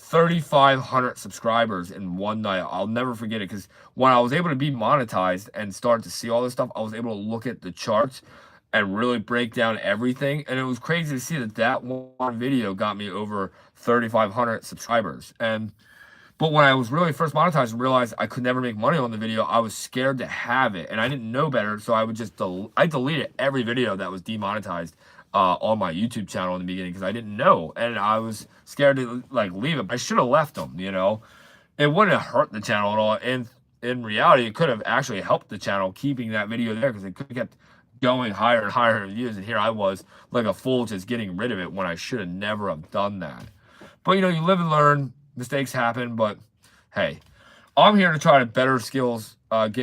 3,500 subscribers in one night. I'll never forget it because when I was able to be monetized and start to see all this stuff, I was able to look at the charts and really break down everything. And it was crazy to see that one video got me over 3,500 subscribers. But when I was really first monetized and realized I could never make money on the video, I was scared to have it, and I didn't know better, so I would just I deleted every video that was demonetized on my YouTube channel in the beginning because I didn't know, and I was scared to like leave it. I should have left them, It wouldn't have hurt the channel at all, and in reality, it could have actually helped the channel keeping that video there because it could have kept going higher and higher in views, and here I was like a fool just getting rid of it when I should have never have done that. But you live and learn. Mistakes happen, but hey, I'm here to try to get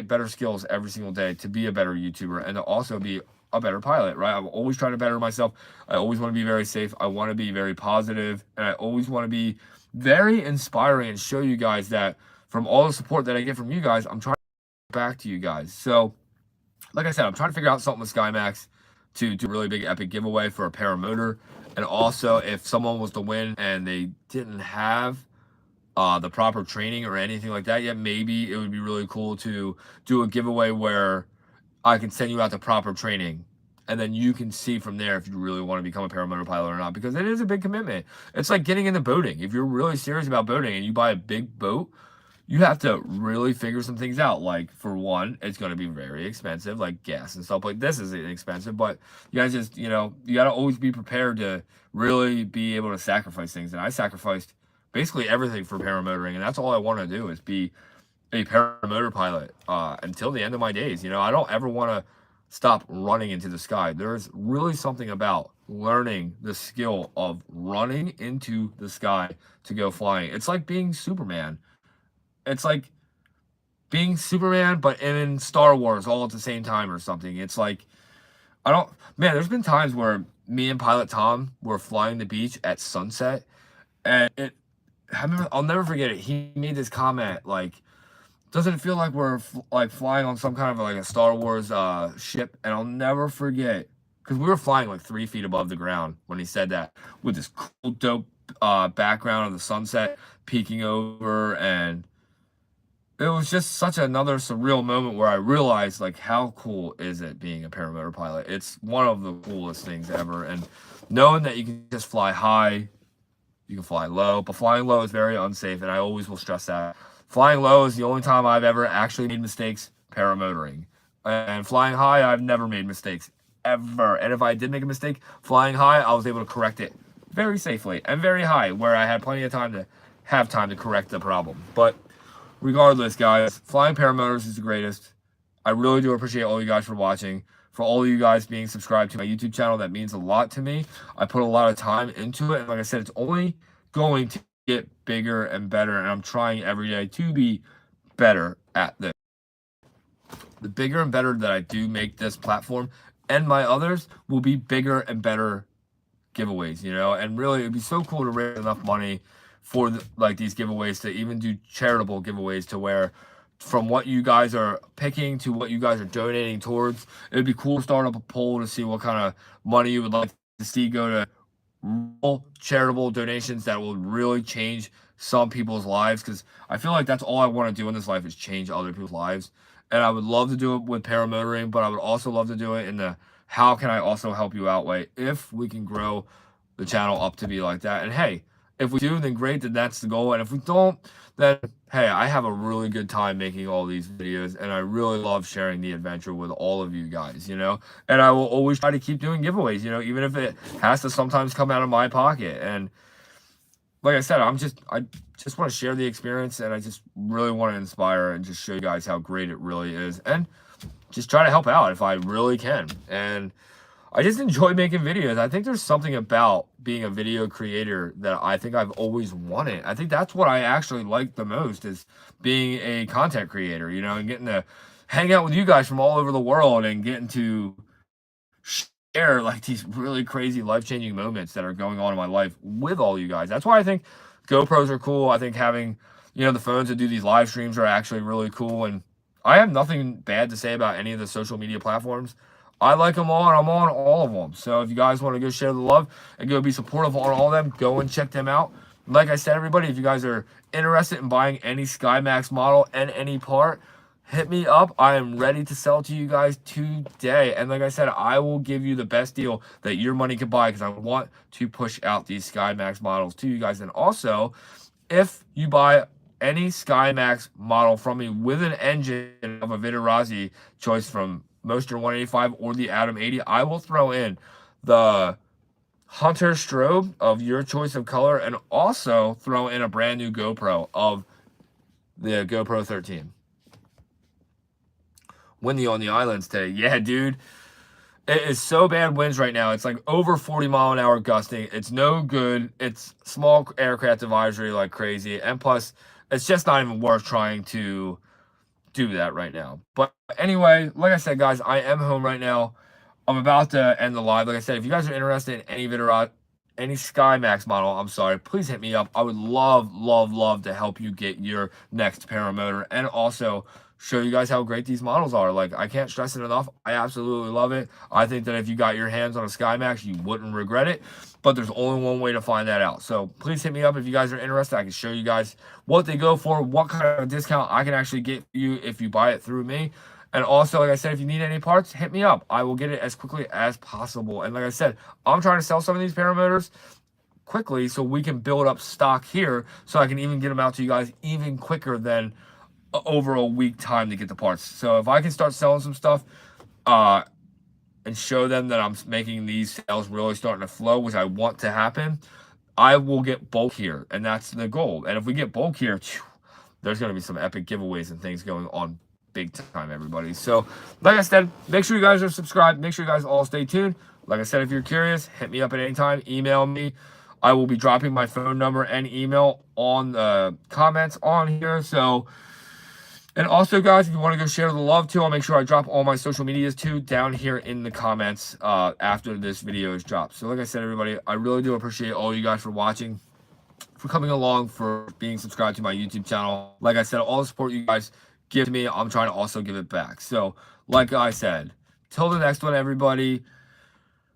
better skills every single day to be a better YouTuber and to also be a better pilot, right? I'm always trying to better myself. I always want to be very safe. I want to be very positive, and I always want to be very inspiring and show you guys that from all the support that I get from you guys, I'm trying to get back to you guys. So, like I said, I'm trying to figure out something with SkyMax to do a really big epic giveaway for a Paramotor. And also, if someone was to win and they didn't have the proper training or anything like that yet, maybe it would be really cool to do a giveaway where I can send you out the proper training, and then you can see from there if you really want to become a paramotor pilot or not, because it is a big commitment. It's like getting into boating. If you're really serious about boating and you buy a big boat, you have to really figure some things out. Like, for one, it's going to be very expensive, like gas and stuff like this is expensive, but you guys just, you got to always be prepared to really be able to sacrifice things. And I sacrificed basically everything for paramotoring, and that's all I want to do is be a paramotor pilot until the end of my days. I don't ever want to stop running into the sky. There's really something about learning the skill of running into the sky to go flying. It's like being Superman. It's like being Superman, but in Star Wars all at the same time or something. It's like, there's been times where me and Pilot Tom were flying the beach at sunset, and I'll never forget it. He made this comment like, doesn't it feel like we're like flying on some kind of like a Star Wars ship? And I'll never forget, because we were flying like 3 feet above the ground when he said that, with this cool, dope background of the sunset peeking over, and it was just such another surreal moment where I realized like how cool is it being a paramotor pilot. It's one of the coolest things ever, and knowing that you can just fly high, you can fly low, but flying low is very unsafe, and I always will stress that. Flying low is the only time I've ever actually made mistakes paramotoring. And flying high, I've never made mistakes, ever. And if I did make a mistake flying high, I was able to correct it very safely and very high, where I had plenty of time to correct the problem. But regardless, guys, flying paramotors is the greatest. I really do appreciate all you guys for watching. For all of you guys being subscribed to my YouTube channel, that means a lot to me. I put a lot of time into it, and like I said, it's only going to get bigger and better, and I'm trying every day to be better at this. The bigger and better that I do make this platform and my others will be bigger and better giveaways, you know, and really it'd be so cool to raise enough money for like these giveaways to even do charitable giveaways to where from what you guys are picking to what you guys are donating towards, it'd be cool to start up a poll to see what kind of money you would like to see go to real charitable donations that will really change some people's lives, because I feel like that's all I want to do in this life is change other people's lives. And I would love to do it with paramotoring, but I would also love to do it in the how can I also help you out way if we can grow the channel up to be like that. And hey, if we do, then great, then that's the goal. And if we don't, then hey, I have a really good time making all these videos, and I really love sharing the adventure with all of you guys, you know. And I will always try to keep doing giveaways, you know, even if it has to sometimes come out of my pocket. And like I said, I just want to share the experience, and I just really want to inspire and just show you guys how great it really is, and just try to help out if I really can. And I just enjoy making videos. I think there's something about being a video creator that I think I've always wanted. I think that's what I actually like the most, is being a content creator, you know, and getting to hang out with you guys from all over the world and getting to share like these really crazy life-changing moments that are going on in my life with all you guys. That's why I think GoPros are cool. I think having, you know, the phones that do these live streams are actually really cool. And I have nothing bad to say about any of the social media platforms. I like them all, and I'm on all of them. So if you guys want to go share the love and go be supportive on all of them, go and check them out. Like I said, everybody, if you guys are interested in buying any SkyMax model and any part, hit me up. I am ready to sell to you guys today. And like I said, I will give you the best deal that your money can buy, because I want to push out these SkyMax models to you guys. And also, if you buy any SkyMax model from me with an engine of a Vitarazi choice from Moster 185 or the Atom 80, I will throw in the Hunter strobe of your choice of color, and also throw in a brand new GoPro of the GoPro 13. Windy on the islands today. Yeah, dude. It is so bad winds right now. It's like over 40-mile-an-hour gusting. It's no good. It's small aircraft advisory like crazy. And plus, it's just not even worth trying to do that right now. But anyway, like I said, guys, I am home right now. I'm about to end the live. Like I said, if you guys are interested in any any SkyMax model, I'm sorry, please hit me up. I would love to help you get your next paramotor, and also show you guys how great these models are. Like, I can't stress it enough. I absolutely love it. I think that if you got your hands on a SkyMax, you wouldn't regret it. But there's only one way to find that out. So please hit me up if you guys are interested. I can show you guys what they go for, what kind of discount I can actually get you if you buy it through me. And also, like I said, if you need any parts, hit me up. I will get it as quickly as possible. And like I said, I'm trying to sell some of these paramotors quickly so we can build up stock here, so I can even get them out to you guys even quicker than over a week time to get the parts. So if I can start selling some stuff and show them that I'm making these sales really starting to flow, which I want to happen, I will get bulk here, and that's the goal. And if we get bulk here, there's going to be some epic giveaways and things going on big time, everybody. So like I said, make sure you guys are subscribed. Make sure you guys all stay tuned. Like I said, if you're curious, hit me up at any time. Email me. I will be dropping my phone number and email on the comments on here. So, and also, guys, if you want to go share the love too, I'll make sure I drop all my social medias too down here in the comments after this video is dropped. So like I said, everybody, I really do appreciate all you guys for watching, for coming along, for being subscribed to my YouTube channel. Like I said, all the support you guys give to me, I'm trying to also give it back. So like I said, till the next one, everybody,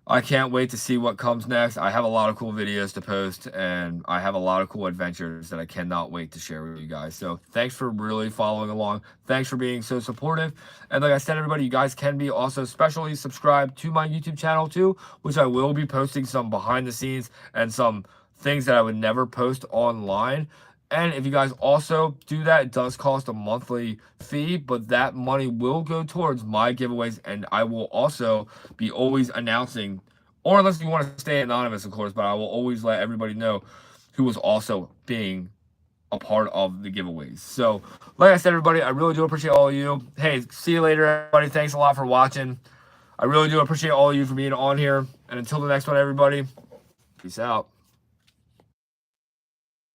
I can't wait to see what comes next. I have a lot of cool videos to post, and I have a lot of cool adventures that I cannot wait to share with you guys. So thanks for really following along. Thanks for being so supportive. And like I said, everybody, you guys can be also specially subscribed to my YouTube channel too, which I will be posting some behind the scenes and some things that I would never post online. And if you guys also do that, it does cost a monthly fee, but that money will go towards my giveaways, and I will also be always announcing, or unless you want to stay anonymous, of course, but I will always let everybody know who is also being a part of the giveaways. So, like I said, everybody, I really do appreciate all of you. Hey, see you later, everybody. Thanks a lot for watching. I really do appreciate all of you for being on here. And until the next one, everybody, peace out.